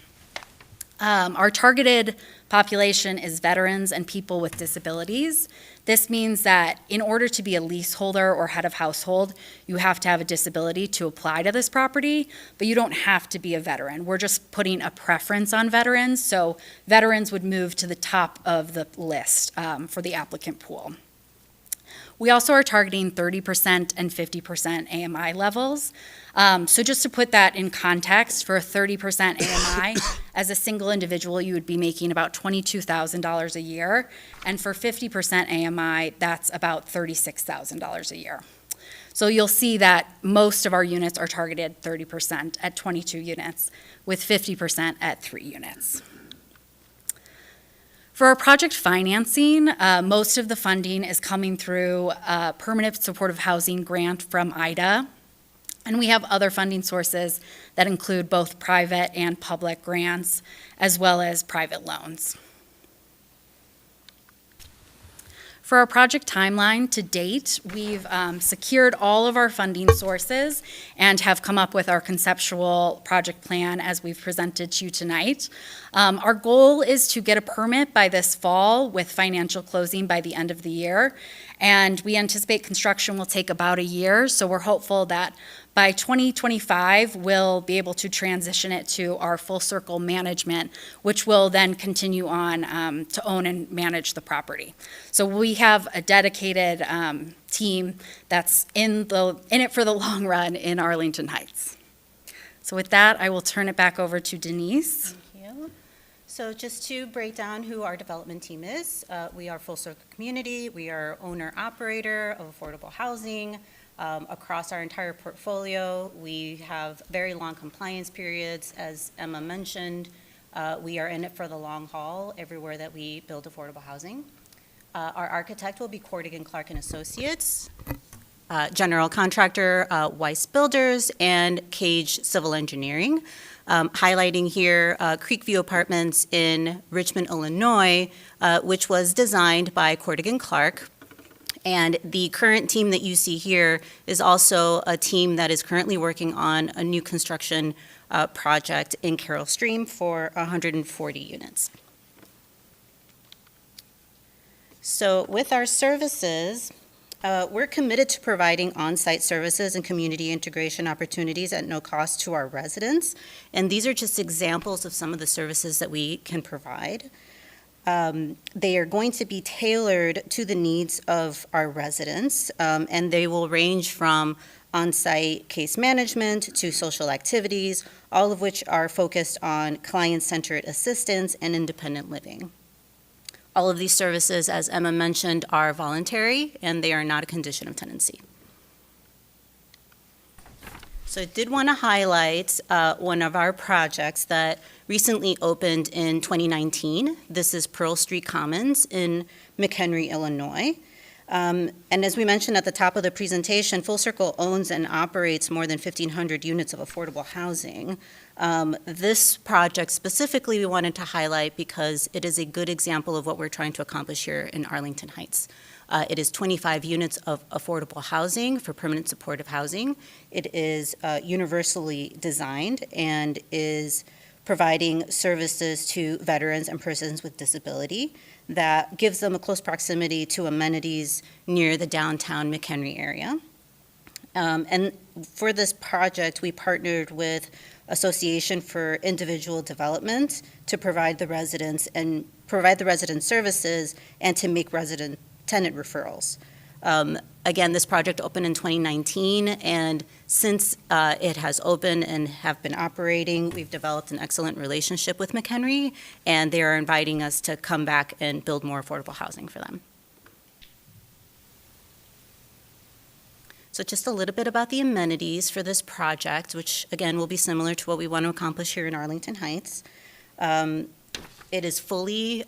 Our targeted population is veterans and people with disabilities. This means that in order to be a leaseholder or head of household, you have to have a disability to apply to this property, but you don't have to be a veteran. We're just putting a preference on veterans, so veterans would move to the top of the list for the applicant pool. We also are targeting 30% and 50% AMI levels. So just to put that in context, for a 30% AMI, as a single individual, you would be making about $22,000 a year. And for 50% AMI, that's about $36,000 a year. So you'll see that most of our units are targeted 30% at 22 units, with 50% at 3 units. For our project financing, most of the funding is coming through a permanent supportive housing grant from IDA. And we have other funding sources that include both private and public grants, as well as private loans. For our project timeline to date, we've secured all of our funding sources and have come up with our conceptual project plan as we've presented to you tonight. Our goal is to get a permit by this fall with financial closing by the end of the year. And we anticipate construction will take about a year, so we're hopeful that by 2025, we'll be able to transition it to our full circle management, which will then continue on to own and manage the property. So we have a dedicated team that's in it for the long run in Arlington Heights. So with that, I will turn it back over to Denise. Thank you. So just to break down who our development team is, we are Full Circle Community. We are owner-operator of affordable housing. Across our entire portfolio, we have very long compliance periods. As Emma mentioned, we are in it for the long haul everywhere that we build affordable housing. Our architect will be Cordigan Clark & Associates. General contractor, Weiss Builders, and Cage Civil Engineering. Highlighting here Creekview Apartments in Richmond, Illinois, which was designed by Cordigan Clark. And the current team that you see here is also a team that is currently working on a new construction project in Carroll Stream for 140 units. So with our services, we're committed to providing on-site services and community integration opportunities at no cost to our residents. And these are just examples of some of the services that we can provide. They are going to be tailored to the needs of our residents, and they will range from on-site case management to social activities, all of which are focused on client-centered assistance and independent living. All of these services, as Emma mentioned, are voluntary, and they are not a condition of tenancy. So I did want to highlight one of our projects that recently opened in 2019. This is Pearl Street Commons in McHenry, Illinois. And as we mentioned at the top of the presentation, Full Circle owns and operates more than 1,500 units of affordable housing. This project specifically we wanted to highlight because it is a good example of what we're trying to accomplish here in Arlington Heights. It is 25 units of affordable housing for permanent supportive housing. It is universally designed and is providing services to veterans and persons with disability that gives them a close proximity to amenities near the downtown McHenry area. And for this project, we partnered with Association for Individual Development to provide the residents services and to make tenant referrals. Again, this project opened in 2019, and since it has opened and have been operating, we've developed an excellent relationship with McHenry, and they are inviting us to come back and build more affordable housing for them. So just a little bit about the amenities for this project, which again will be similar to what we want to accomplish here in Arlington Heights. It is fully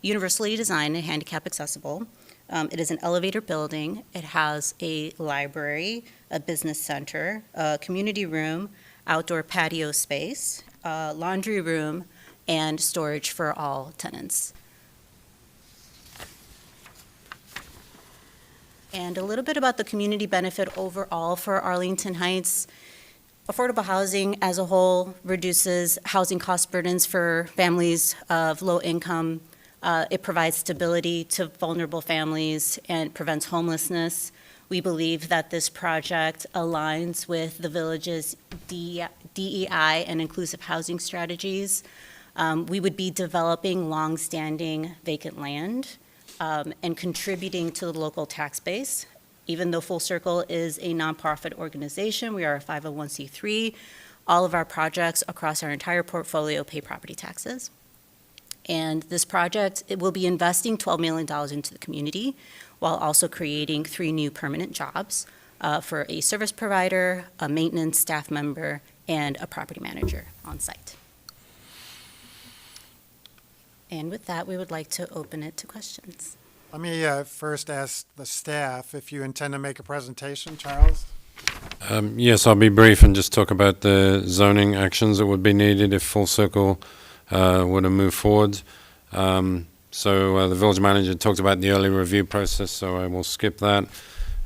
universally designed and handicap accessible. It is an elevator building. It has a library, a business center, a community room, outdoor patio space, laundry room, and storage for all tenants. And a little bit about the community benefit overall for Arlington Heights. Affordable housing as a whole reduces housing cost burdens for families of low income. It provides stability to vulnerable families and prevents homelessness. We believe that this project aligns with the village's DEI and inclusive housing strategies. We would be developing long-standing vacant land and contributing to the local tax base. Even though Full Circle is a nonprofit organization, we are a 501c3. All of our projects across our entire portfolio pay property taxes. And this project, it will be investing $12 million into the community while also creating 3 new permanent jobs for a service provider, a maintenance staff member, and a property manager on site. And with that, we would like to open it to questions. Let me first ask the staff if you intend to make a presentation, Charles. Yes, I'll be brief and just talk about the zoning actions that would be needed if Full Circle were to move forward. So the village manager talked about the early review process, so I will skip that.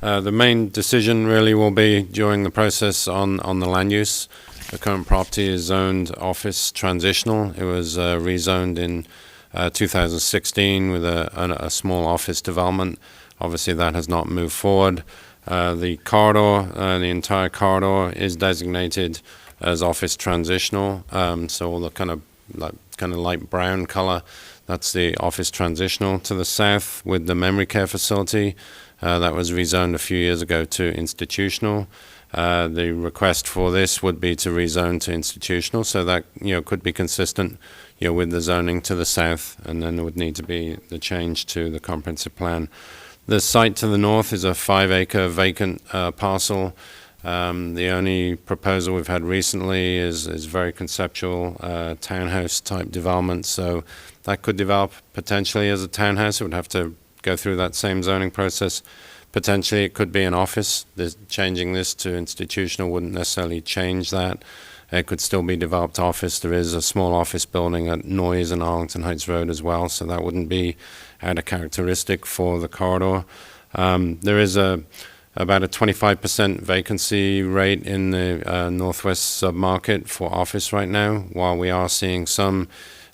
The main decision really will be during the process on the land use. The current property is zoned office transitional. It was rezoned in 2016 with a small office development. Obviously that has not moved forward. The corridor, the entire corridor is designated as office transitional. So all the kind of light brown color, that's the office transitional. To the south with the memory care facility, that was rezoned a few years ago to institutional. The request for this would be to rezone to institutional, so that could be consistent with the zoning to the south, and then there would need to be the change to the comprehensive plan. The site to the north is a 5-acre vacant parcel. The only proposal we've had recently is very conceptual townhouse type development, so that could develop potentially as a townhouse. It would have to go through that same zoning process. Potentially it could be an office. Changing this to institutional wouldn't necessarily change that. It could still be developed office. There is a small office building at Noyes and Arlington Heights Road as well, so that wouldn't be out of characteristic for the corridor. There is about a 25% vacancy rate in the northwest submarket for office right now, while we are seeing some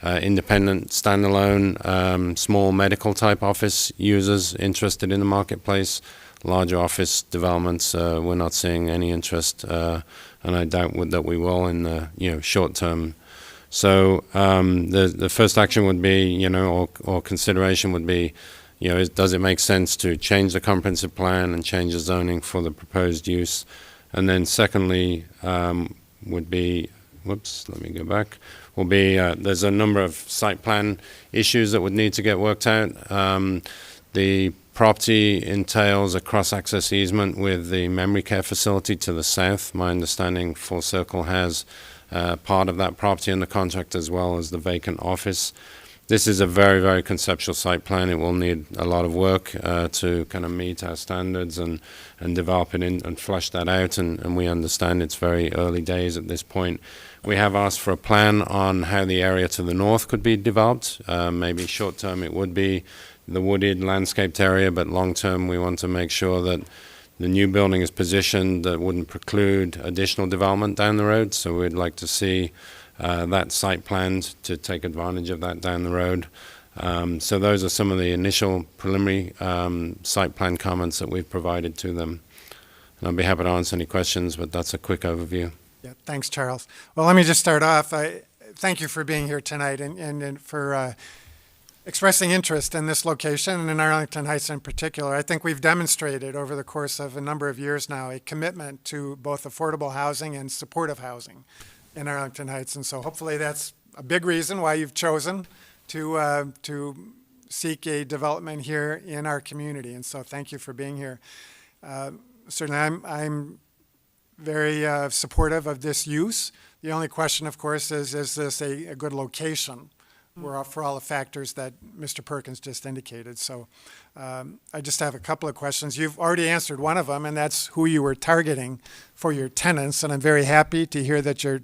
independent, standalone, small medical type office users interested in the marketplace. Larger office developments, we're not seeing any interest, and I doubt that we will in the short term. So the first action would be, or consideration would be, does it make sense to change the comprehensive plan and change the zoning for the proposed use? And then secondly would be, let me go back, will be there's a number of site plan issues that would need to get worked out. The property entails a cross-access easement with the memory care facility to the south. My understanding, Full Circle has part of that property in the contract as well as the vacant office. This is a very, very conceptual site plan. It will need a lot of work to kind of meet our standards and develop it and flush that out, and we understand it's very early days at this point. We have asked for a plan on how the area to the north could be developed. Maybe short term it would be the wooded landscaped area, but long term we want to make sure that the new building is positioned that wouldn't preclude additional development down the road. So we'd like to see that site planned to take advantage of that down the road. So those are some of the initial preliminary site plan comments that we've provided to them. And I'll be happy to answer any questions, but that's a quick overview. Yeah, thanks, Charles. Well, let me just start off. Thank you for being here tonight and for expressing interest in this location and in Arlington Heights in particular. I think we've demonstrated over the course of a number of years now a commitment to both affordable housing and supportive housing in Arlington Heights. And so hopefully that's a big reason why you've chosen to seek a development here in our community. And so thank you for being here. Certainly I'm very supportive of this use. The only question, of course, is this a good location for all the factors that Mr. Perkins just indicated? So I just have a couple of questions. You've already answered one of them, and that's who you were targeting for your tenants. And I'm very happy to hear that you're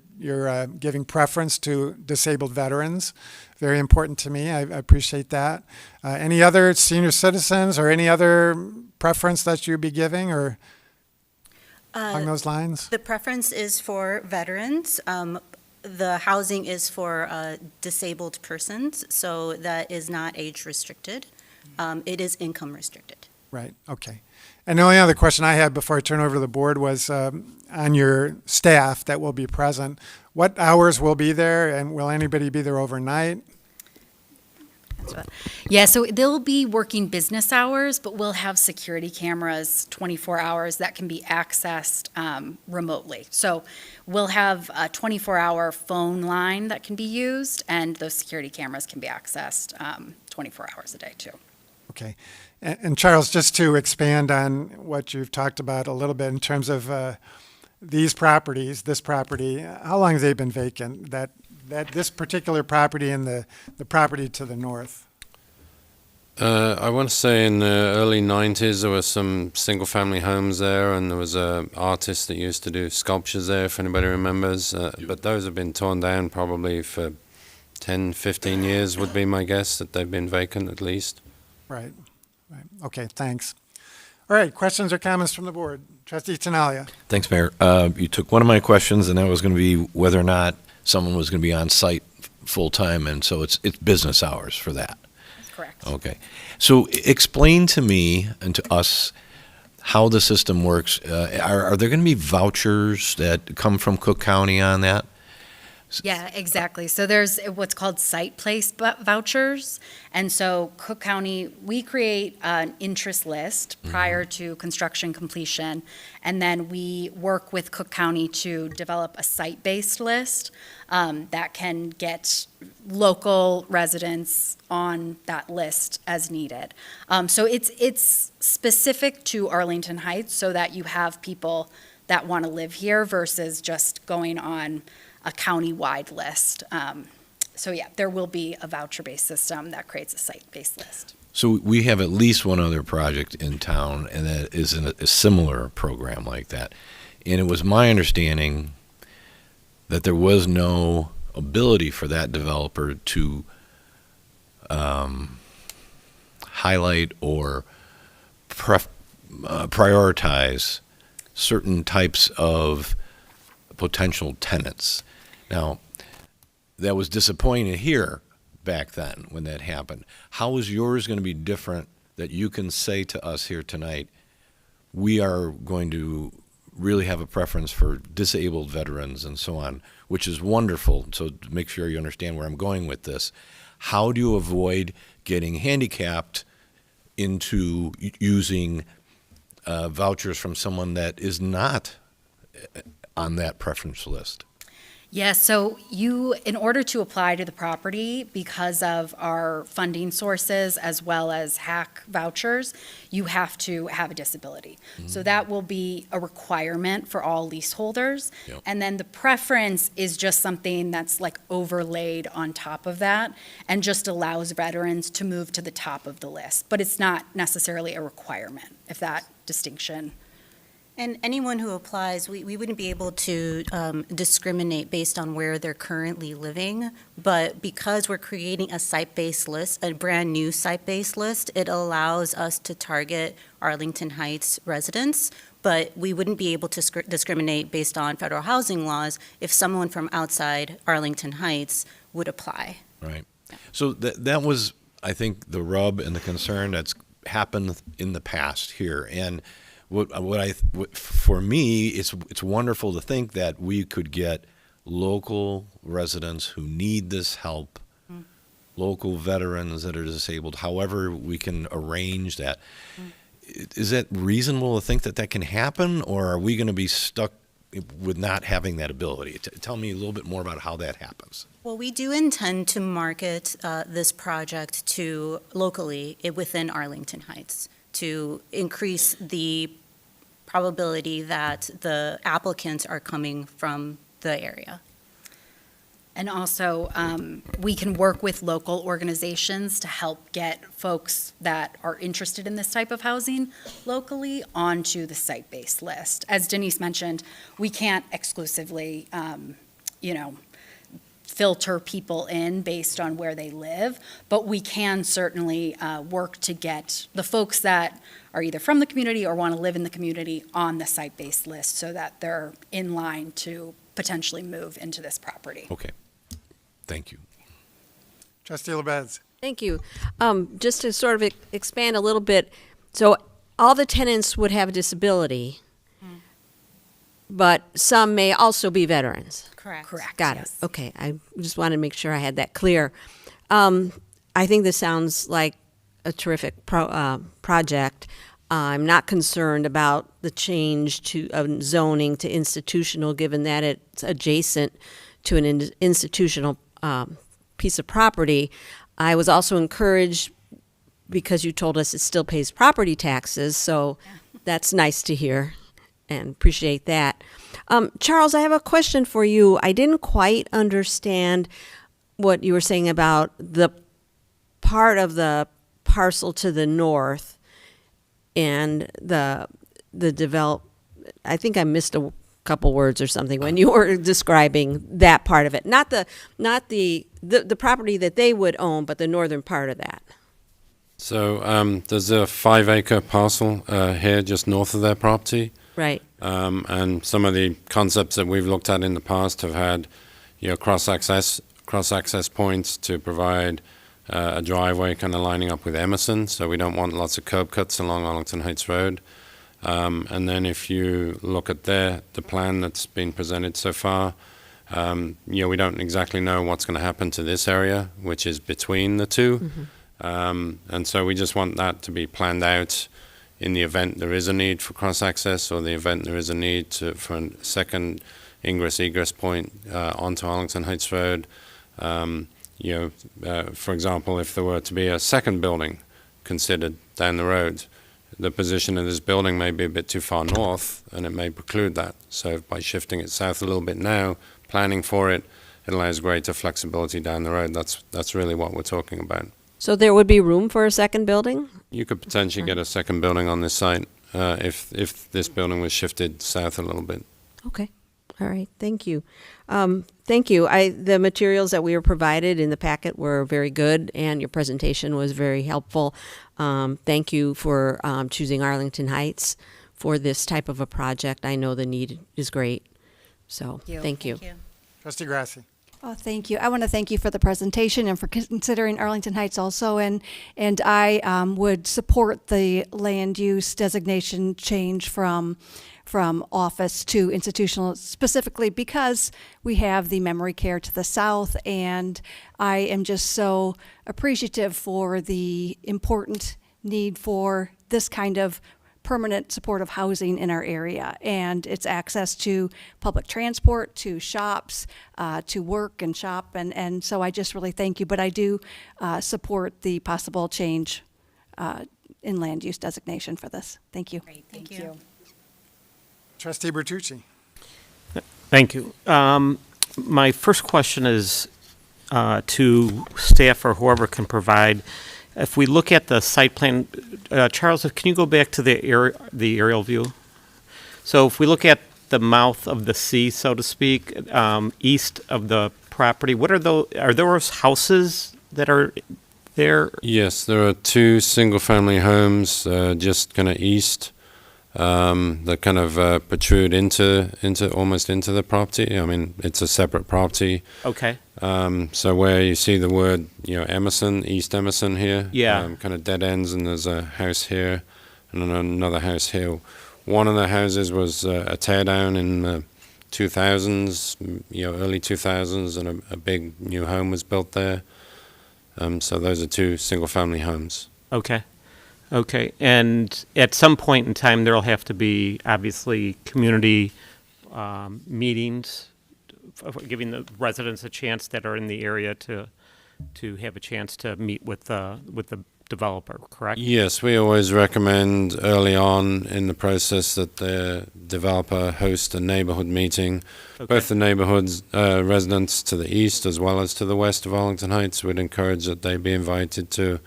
giving preference to disabled veterans. Very important to me. I appreciate that. Any other senior citizens or any other preference that you'd be giving or along those lines? The preference is for veterans. The housing is for disabled persons, so that is not age restricted. It is income restricted. Right, okay. And the only other question I had before I turn over to the board was on your staff that will be present. What hours will be there, and will anybody be there overnight? Yeah, so they'll be working business hours, but we'll have security cameras 24 hours that can be accessed remotely. So we'll have a 24-hour phone line that can be used, and those security cameras can be accessed 24 hours a day, too. Okay. And Charles, just to expand on what you've talked about a little bit in terms of these properties, this property, how long have they been vacant? That this particular property and the property to the north? I want to say in the early 90s there were some single-family homes there, and there was an artist that used to do sculptures there, if anybody remembers. But those have been torn down probably for 10, 15 years would be my guess, that they've been vacant at least. Right. Okay, thanks. All right, questions or comments from the board? Trustee Tinaglia. Thanks, Mayor. You took one of my questions, and that was going to be whether or not someone was going to be on site full-time, and so it's business hours for that. That's correct. Okay. So explain to me and to us how the system works. Are there going to be vouchers that come from Cook County on that? Yeah, exactly. So there's what's called site-placed vouchers. And so Cook County, we create an interest list prior to construction completion, and then we work with Cook County to develop a site-based list that can get local residents on that list as needed. So it's specific to Arlington Heights so that you have people that want to live here versus just going on a county-wide list. So yeah, there will be a voucher-based system that creates a site-based list. So we have at least one other project in town, and that is a similar program like that. And it was my understanding that there was no ability for that developer to highlight or prioritize certain types of potential tenants. Now, that was disappointing here back then when that happened. How is yours going to be different that you can say to us here tonight, we are going to really have a preference for disabled veterans and so on, which is wonderful. So to make sure you understand where I'm going with this, how do you avoid getting handicapped into using vouchers from someone that is not on that preference list? Yeah, so you, in order to apply to the property, because of our funding sources as well as HAC vouchers, you have to have a disability. So that will be a requirement for all leaseholders. Yep. And then the preference is just something that's like overlaid on top of that and just allows veterans to move to the top of the list. But it's not necessarily a requirement, if that distinction. And anyone who applies, we wouldn't be able to discriminate based on where they're currently living, but because we're creating a site-based list, a brand-new site-based list, it allows us to target Arlington Heights residents, but we wouldn't be able to discriminate based on federal housing laws if someone from outside Arlington Heights would apply. Right. So that was, I think, the rub and the concern that's happened in the past here. And for me, it's wonderful to think that we could get local residents who need this help local veterans that are disabled, however we can arrange that. Is it reasonable to think that that can happen, or are we going to be stuck with not having that ability? Tell me a little bit more about how that happens. Well, we do intend to market this project to locally within Arlington Heights to increase the probability that the applicants are coming from the area. And also, we can work with local organizations to help get folks that are interested in this type of housing locally onto the site-based list. As Denise mentioned, we can't exclusively, filter people in based on where they live, but we can certainly work to get the folks that are either from the community or want to live in the community on the site-based list so that they're in line to potentially move into this property. Okay. Thank you. Trustee LaBedz. Thank you. Just to sort of expand a little bit, so all the tenants would have a disability, but some may also be veterans. Correct. Got it. Okay, I just wanted to make sure I had that clear. I think this sounds like a terrific project. I'm not concerned about the change of zoning to institutional, given that it's adjacent to an institutional piece of property. I was also encouraged because you told us it still pays property taxes, so that's nice to hear and appreciate that. Charles, I have a question for you. I didn't quite understand what you were saying about the part of the parcel to the north and the I think I missed a couple words or something when you were describing that part of it. Not the property that they would own, but the northern part of that. So there's a 5-acre parcel here just north of their property. Right. And some of the concepts that we've looked at in the past have had, cross-access points to provide a driveway kind of lining up with Emerson, so we don't want lots of curb cuts along Arlington Heights Road. And then if you look at the plan that's been presented so far, we don't exactly know what's going to happen to this area, which is between the two. Mm-hmm. And so we just want that to be planned out in the event there is a need for cross-access or the event there is a need for a second ingress-egress point onto Arlington Heights Road. For example, if there were to be a second building considered down the road, the position of this building may be a bit too far north, and it may preclude that. So by shifting it south a little bit now, planning for it, it allows greater flexibility down the road. That's really what we're talking about. So there would be room for a second building? You could potentially get a second building on this site if this building was shifted south a little bit. Okay. All right. Thank you. Thank you. The materials that we were provided in the packet were very good, and your presentation was very helpful. Thank you for choosing Arlington Heights for this type of a project. I know the need is great. So thank you. Trustee Grasse. Oh, thank you. I want to thank you for the presentation and for considering Arlington Heights also. And I would support the land use designation change from office to institutional, specifically because we have the memory care to the south, and I am just so appreciative for the important need for this kind of permanent supportive housing in our area, and its access to public transport, to shops, to work and shop, and so I just really thank you. But I do support the possible change in land use designation for this. Thank you. Great, thank you. Trustee Bertucci. Thank you. My first question is to staff or whoever can provide. If we look at the site plan, Charles, can you go back to the aerial view? So if we look at the mouth of the sea, so to speak, east of the property, what are those? Are those houses that are there? Yes, there are 2 single-family homes just kind of east that kind of protrude almost into the property. I mean, it's a separate property. Okay. So where you see the word, Emerson, East Emerson here, yeah, kind of dead ends, and there's a house here and another house here. One of the houses was a tear down in the 2000s, early 2000s, and a big new home was built there. So those are 2 single-family homes. Okay. Okay. And at some point in time, there'll have to be obviously community meetings, giving the residents a chance that are in the area to have a chance to meet with the developer, correct? Yes, we always recommend early on in the process that the developer host a neighborhood meeting. Okay. Both the neighborhoods residents to the east as well as to the west of Arlington Heights would encourage that they be invited to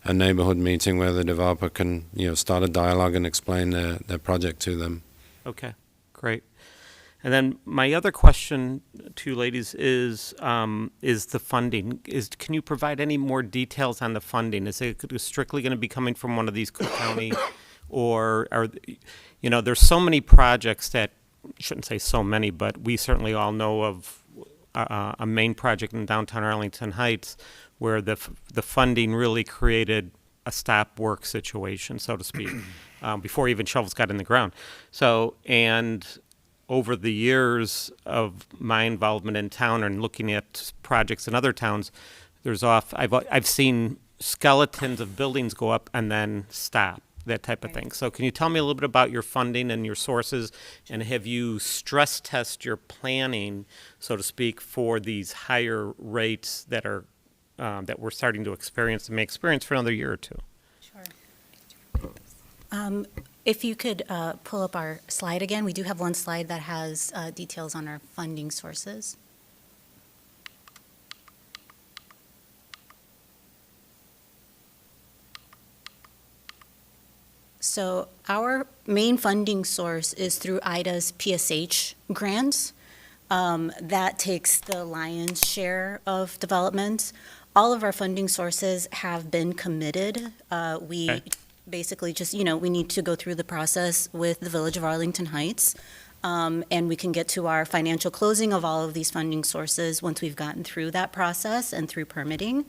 a neighborhood meeting where the developer can, start a dialogue and explain their project to them. Okay, great. And then my other question to you ladies is the funding. Can you provide any more details on the funding? Is it strictly going to be coming from one of these Cook County, or there's so many projects that, shouldn't say so many, but we certainly all know of a main project in downtown Arlington Heights where the funding really created a stop work situation, so to speak, before even shovels got in the ground. So, and over the years of my involvement in town and looking at projects in other towns, I've seen skeletons of buildings go up and then stop, that type of thing. So can you tell me a little bit about your funding and your sources, and have you stress test your planning, so to speak, for these higher rates that are that we're starting to experience and may experience for another year or two? Sure. If you could pull up our slide again, we do have one slide that has details on our funding sources. So our main funding source is through IDA's PSH grants. That takes the lion's share of development. All of our funding sources have been committed. We basically just, we need to go through the process with the Village of Arlington Heights, and we can get to our financial closing of all of these funding sources once we've gotten through that process and through permitting.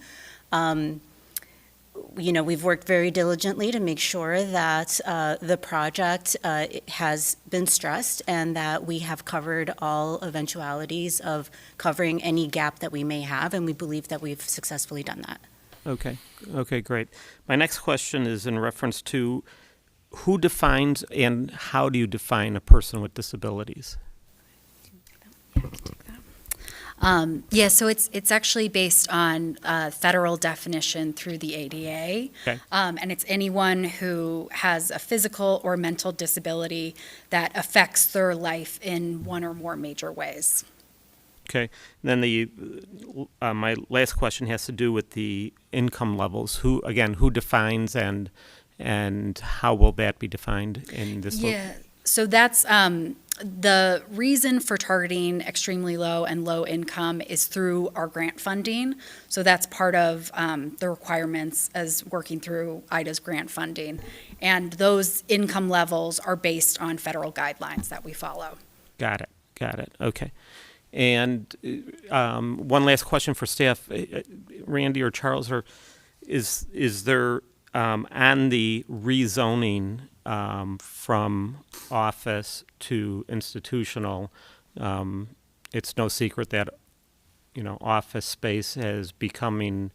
We've worked very diligently to make sure that the project has been stressed and that we have covered all eventualities of covering any gap that we may have, and we believe that we've successfully done that. Okay, great. My next question is in reference to who defines and how do you define a person with disabilities? So it's actually based on federal definition through the ADA. Okay. And it's anyone who has a physical or mental disability that affects their life in one or more major ways. Okay. Then my last question has to do with the income levels. Who defines and how will that be defined in this? So that's the reason for targeting extremely low and low income is through our grant funding. So that's part of the requirements as working through IDA's grant funding. And those income levels are based on federal guidelines that we follow. Got it. Okay. And one last question for staff, Randy or Charles, is there on the rezoning from office to institutional, it's no secret that office space is becoming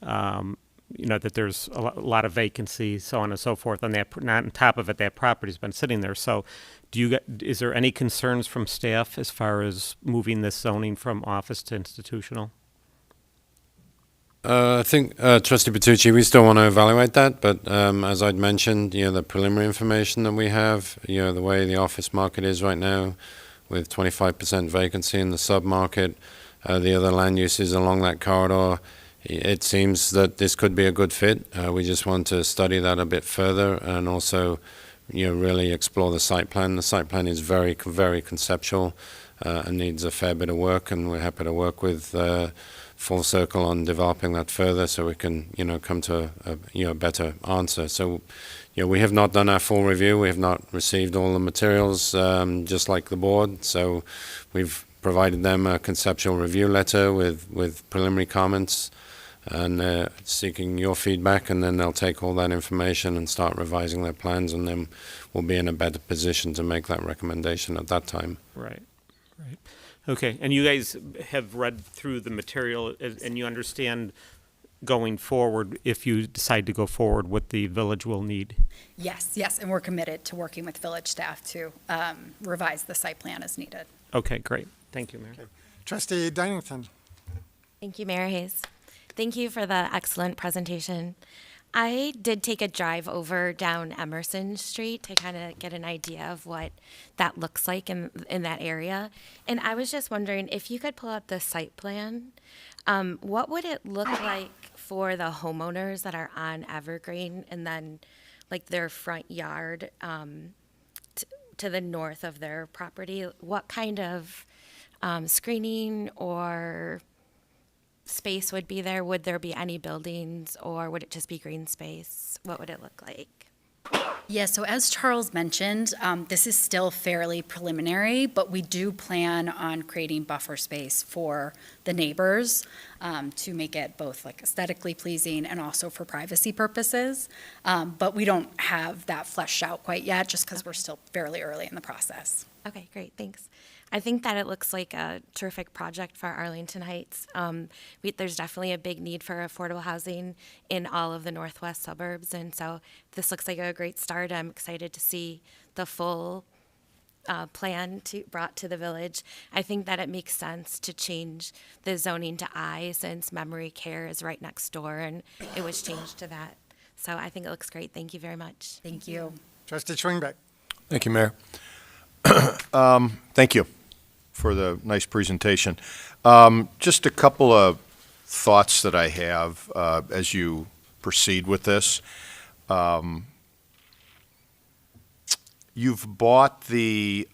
that there's a lot of vacancy, so on and so forth. On that, not on top of it, that property's been sitting there. So, is there any concerns from staff as far as moving this zoning from office to institutional? I think, Trustee Bertucci, we still want to evaluate that, but as I'd mentioned, the preliminary information that we have, the way the office market is right now, with 25% vacancy in the sub-market, the other land uses along that corridor, it seems that this could be a good fit. We just want to study that a bit further and also, really explore the site plan. The site plan is very, very conceptual and needs a fair bit of work, and we're happy to work with Full Circle on developing that further so we can, come to a better answer. So, we have not done our full review. We have not received all the materials, just like the board. So we've provided them a conceptual review letter with preliminary comments and seeking your feedback, and then they'll take all that information and start revising their plans, and then we'll be in a better position to make that recommendation at that time. Right. Okay, and you guys have read through the material and you understand going forward, if you decide to go forward, what the village will need. Yes, and we're committed to working with village staff to revise the site plan as needed. Okay, great. Thank you, Mayor. Trustee Dunnington. Thank you, Mayor Hayes. Thank you for the excellent presentation. I did take a drive over down Emerson Street to kind of get an idea of what that looks like in that area. And I was just wondering if you could pull up the site plan, what would it look like for the homeowners that are on Evergreen and then like their front yard to the north of their property? What kind of screening or space would be there? Would there be any buildings, or would it just be green space? What would it look like? Yeah, so as Charles mentioned, this is still fairly preliminary, but we do plan on creating buffer space for the neighbors to make it both like aesthetically pleasing and also for privacy purposes. But we don't have that fleshed out quite yet, just because we're still fairly early in the process. Okay, great, thanks. I think that it looks like a terrific project for Arlington Heights. There's definitely a big need for affordable housing in all of the northwest suburbs, and so this looks like a great start. I'm excited to see the full plan brought to the village. I think that it makes sense to change the zoning to I, since memory care is right next door, and it was changed to that. So I think it looks great. Thank you very much. Thank you. Trustee Schwingbeck. Thank you, Mayor. Thank you for the nice presentation. Just a couple of thoughts that I have as you proceed with this. You've bought the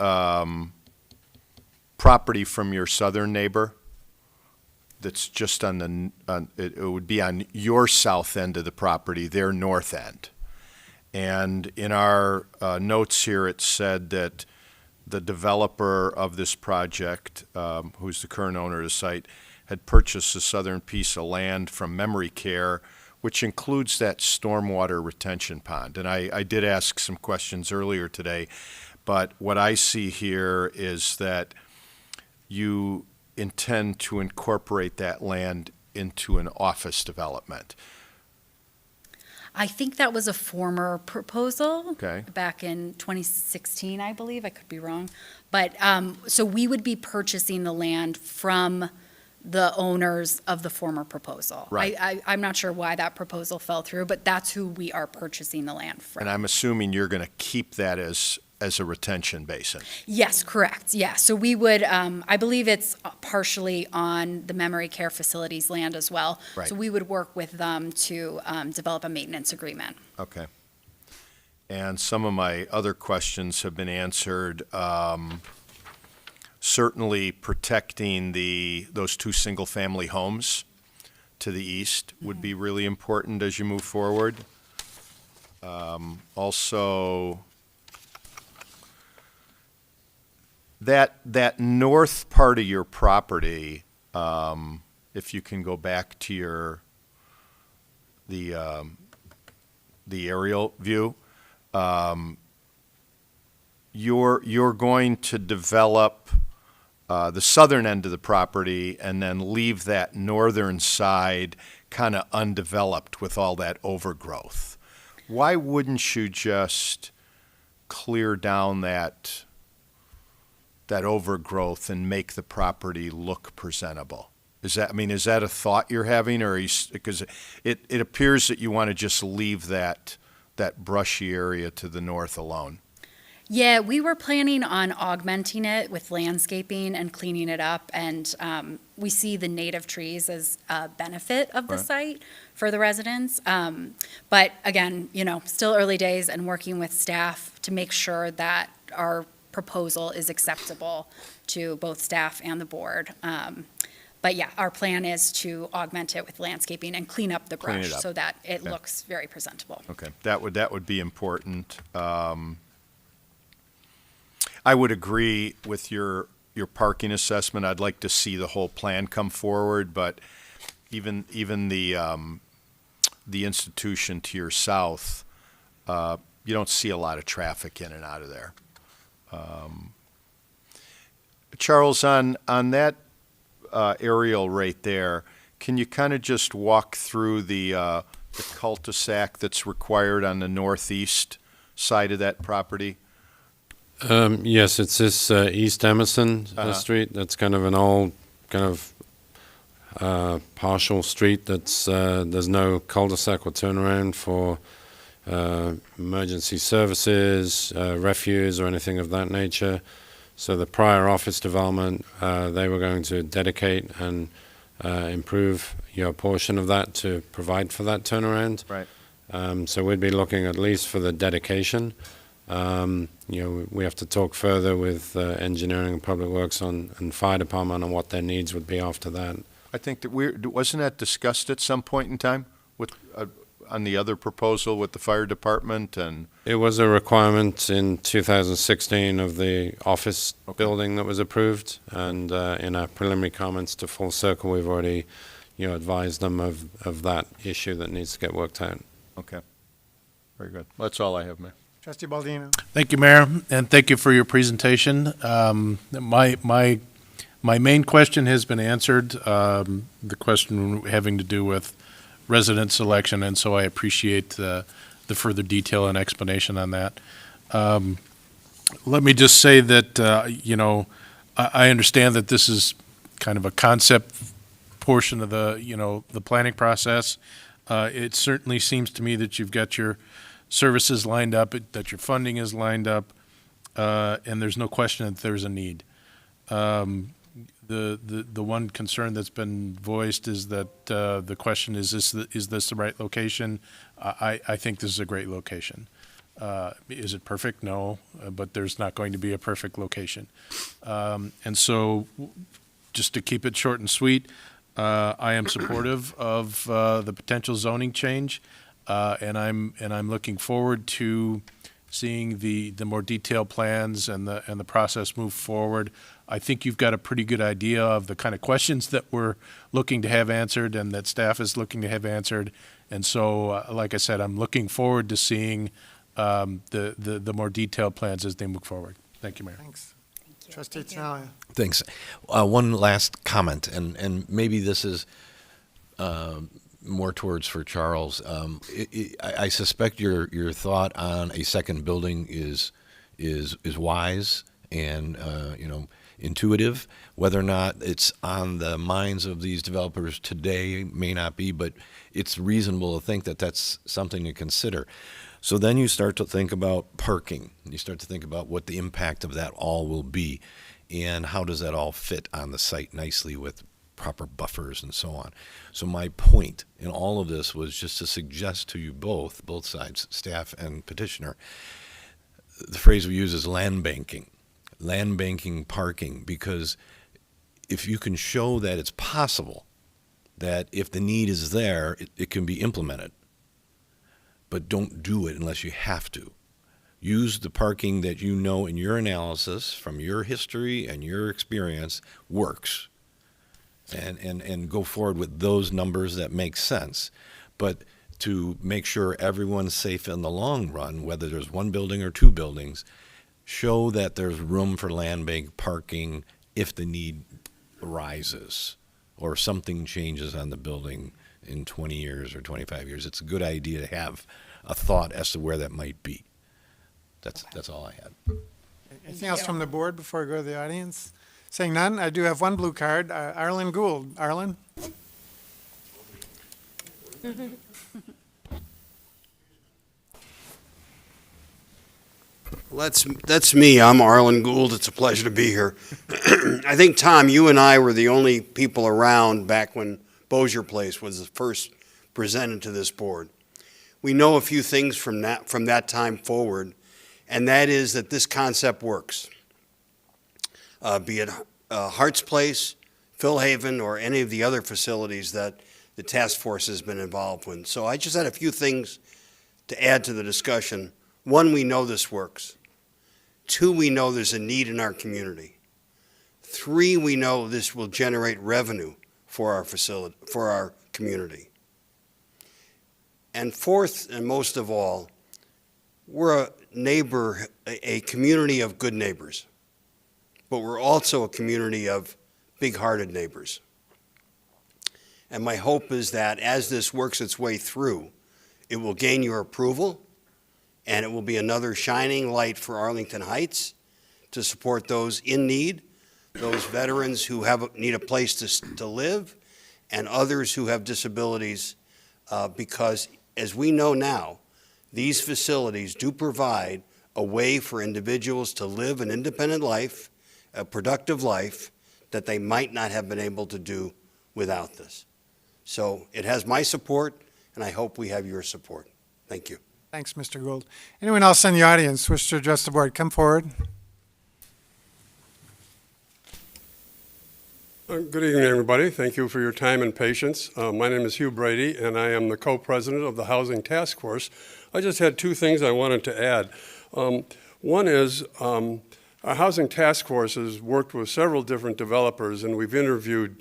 property from your southern neighbor that's just on it would be on your south end of the property, their north end. And in our notes here, it said that the developer of this project, who's the current owner of the site, had purchased a southern piece of land from Memory Care, which includes that stormwater retention pond. And I did ask some questions earlier today, but what I see here is that you intend to incorporate that land into an office development. I think that was a former proposal. Okay. Back in 2016, I believe. I could be wrong. But so we would be purchasing the land from the owners of the former proposal. Right. I'm not sure why that proposal fell through, but that's who we are purchasing the land from. And I'm assuming you're going to keep that as a retention basin. Yes, correct. Yeah. So we would, I believe it's partially on the memory care facilities land as well. Right. So we would work with them to develop a maintenance agreement. Okay. And some of my other questions have been answered. Certainly protecting those two single-family homes to the east would be really important as you move forward. Also, that north part of your property, if you can go back to the aerial view, you're going to develop the southern end of the property and then leave that northern side kind of undeveloped with all that overgrowth. Why wouldn't you just clear down that overgrowth and make the property look presentable? Is that a thought you're having, or because it appears that you want to just leave that brushy area to the north alone? Yeah, we were planning on augmenting it with landscaping and cleaning it up, and we see the native trees as a benefit of the site for the residents. But again, still early days and working with staff to make sure that our proposal is acceptable to both staff and the board. But yeah, our plan is to augment it with landscaping and clean up the brush so that it looks very presentable. Okay, that would be important. I would agree with your parking assessment. I'd like to see the whole plan come forward, but even the institution to your south, you don't see a lot of traffic in and out of there. Charles, on that aerial right there, Can you kind of just walk through the cul-de-sac that's required on the northeast side of that property? Yes, it's this East Emerson Street. That's kind of an old, kind of partial street that's, there's no cul-de-sac or turnaround for emergency services, refuse, or anything of that nature. So the prior office development, they were going to dedicate and improve your portion of that to provide for that turnaround. Right. So we'd be looking at least for the dedication. We have to talk further with engineering and public works and fire department on what their needs would be after that. I think that wasn't that discussed at some point in time with on the other proposal with the fire department? And it was a requirement in 2016 of the office building that was approved, and in our preliminary comments to Full Circle, we've already advised them of that issue that needs to get worked out. Okay, very good. Well, that's all I have, Mayor. Trustee Baldino. Thank you, Mayor, and thank you for your presentation. My main question has been answered, the question having to do with resident selection, and so I appreciate the further detail and explanation on that. Let me just say that, I understand that this is kind of a concept portion of the planning process. It certainly seems to me that you've got your services lined up, that your funding is lined up, and there's no question that there's a need. The one concern that's been voiced is that the question is this the right location? I think this is a great location. Is it perfect? No, but there's not going to be a perfect location. And so, just to keep it short and sweet, I am supportive of the potential zoning change, and I'm looking forward to seeing the more detailed plans and the process move forward. I think you've got a pretty good idea of the kind of questions that we're looking to have answered and that staff is looking to have answered. And so, like I said, I'm looking forward to seeing the more detailed plans as they move forward. Thank you, Mayor. Thanks. Trustee Tinaglia. Thanks. One last comment, and maybe this is more towards for Charles. I suspect your thought on a second building is wise and intuitive. Whether or not it's on the minds of these developers today may not be, but it's reasonable to think that that's something to consider. So then you start to think about parking. You start to think about what the impact of that all will be, and how does that all fit on the site nicely with proper buffers and so on. So my point in all of this was just to suggest to you both sides, staff and petitioner, the phrase we use is land banking parking, because if you can show that it's possible, that if the need is there, it can be implemented. But don't do it unless you have to. Use the parking that you know in your analysis, from your history and your experience, works. And go forward with those numbers that make sense. But to make sure everyone's safe in the long run, whether there's one building or two buildings, show that there's room for land bank parking if the need arises or something changes on the building in 20 years or 25 years. It's a good idea to have a thought as to where that might be. That's all I had. Anything else from the board before I go to the audience? Saying none, I do have one blue card. Arlen Gould. Arlen? Well, that's me. I'm Arlen Gould. It's a pleasure to be here. I think, Tom, you and I were the only people around back when Bossier Place was first presented to this board. We know a few things from that time forward, and that is that this concept works. Be it Hart's Place, Philhaven, or any of the other facilities that the task force has been involved with. So I just had a few things to add to the discussion. One, we know this works. Two, we know there's a need in our community. Three, we know this will generate revenue for our facility, for our community. And fourth, and most of all, we're a community of good neighbors, but we're also a community of big-hearted neighbors. And my hope is that as this works its way through, it will gain your approval, and it will be another shining light for Arlington Heights to support those in need, those veterans who need a place to live, and others who have disabilities, because as we know now, these facilities do provide a way for individuals to live an independent life, a productive life, that they might not have been able to do without this. So it has my support, and I hope we have your support. Thank you. Thanks, Mr. Gould. Anyone else in the audience wish to address the board? Come forward. Good evening, everybody. Thank you for your time and patience. My name is Hugh Brady, and I am the co-president of the Housing Task Force. I just had two things I wanted to add. One is our Housing Task Force has worked with several different developers, and we've interviewed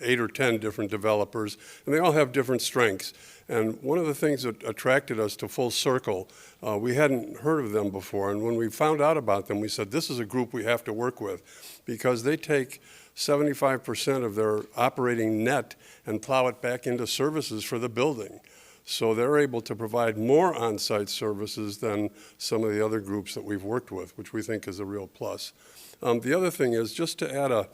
8 or 10 different developers, and they all have different strengths. And one of the things that attracted us to Full Circle, we hadn't heard of them before, and when we found out about them, we said, this is a group we have to work with, because they take 75% of their operating net and plow it back into services for the building. So they're able to provide more on-site services than some of the other groups that we've worked with, which we think is a real plus. The other thing is, just to add a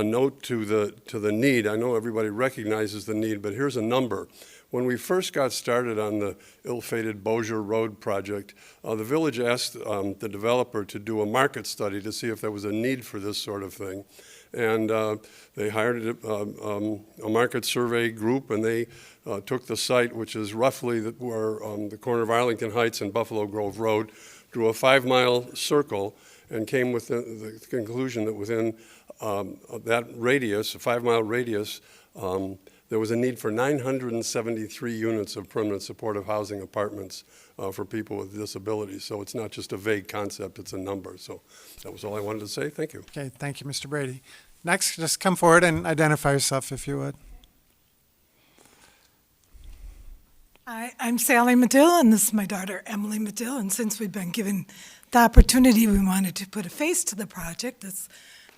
note to the need. I know everybody recognizes the need, but here's a number. When we first got started on the ill-fated Bossier Road project, the village asked the developer to do a market study to see if there was a need for this sort of thing. And they hired a market survey group, and they took the site, which is roughly where the corner of Arlington Heights and Buffalo Grove Road, drew a 5-mile circle, and came with the conclusion that within that radius, a 5-mile radius, there was a need for 973 units of permanent supportive housing apartments for people with disabilities. So it's not just a vague concept, it's a number. So that was all I wanted to say. Thank you. Okay, thank you, Mr. Brady. Next, just come forward and identify yourself if you would. Hi, I'm Sally Medill, and this is my daughter, Emily Medill. And since we've been given the opportunity, we wanted to put a face to the project.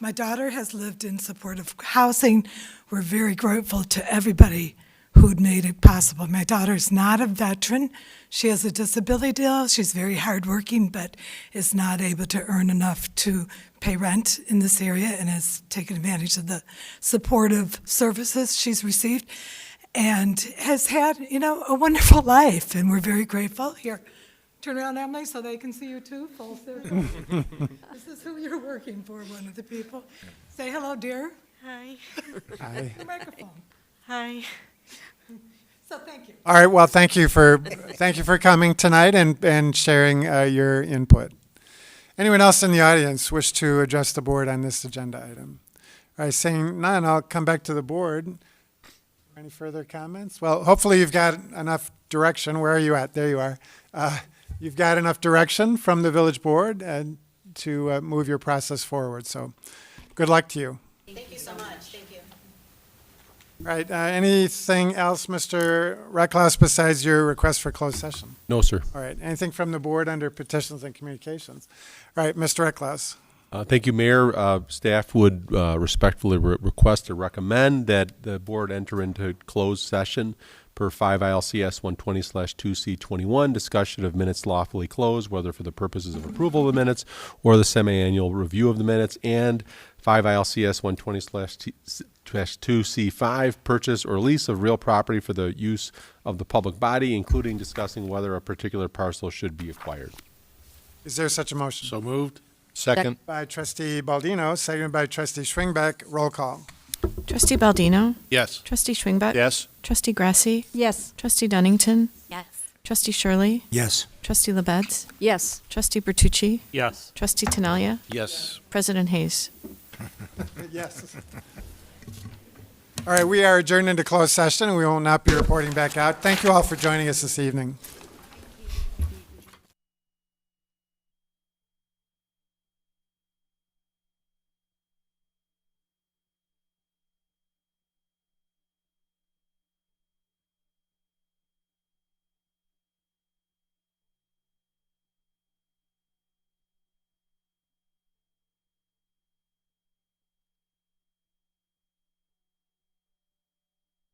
My daughter has lived in supportive housing. We're very grateful to everybody who'd made it possible. My daughter's not a veteran. She has a disability deal. She's very hardworking, but is not able to earn enough to pay rent in this area and has taken advantage of the supportive services she's received and has had, a wonderful life, and we're very grateful. Here, turn around, Emily, so they can see you too, full circle. This is who you're working for, one of the people. Say hello, dear. Hi. Hi. The microphone. Hi. So thank you. All right, well, thank you for coming tonight and sharing your input. Anyone else in the audience wish to address the board on this agenda item? All right, saying none, I'll come back to the board. Any further comments? Well, hopefully you've got enough direction. Where are you at? There you are. You've got enough direction from the village board to move your process forward. So good luck to you. Thank you so much. Thank you. All right, anything else, Mr. Recklaus, besides your request for closed session? No, sir. All right, anything from the board under petitions and communications? All right, Mr. Recklaus. Thank you, Mayor. Staff would respectfully request or recommend that the board enter into closed session per 5 ILCS 120/2C21, discussion of minutes lawfully closed, whether for the purposes of approval of the minutes or the semi-annual review of the minutes, and 5 ILCS 120/2C5, purchase or lease of real property for the use of the public body, including discussing whether a particular parcel should be acquired. Is there such a motion? So moved. Second. By Trustee Baldino, seconded by Trustee Schwingbeck. Roll call. Trustee Baldino? Yes. Trustee Schwingbeck? Yes. Trustee Grasse? Yes. Trustee Dunnington? Yes. Trustee Shirley? Yes. Trustee LaBedz? Yes. Trustee Bertucci? Yes. Trustee Tinaglia? Yes. President Hayes? Yes. All right, we are adjourned into closed session, and we will not be reporting back out. Thank you all for joining us this evening.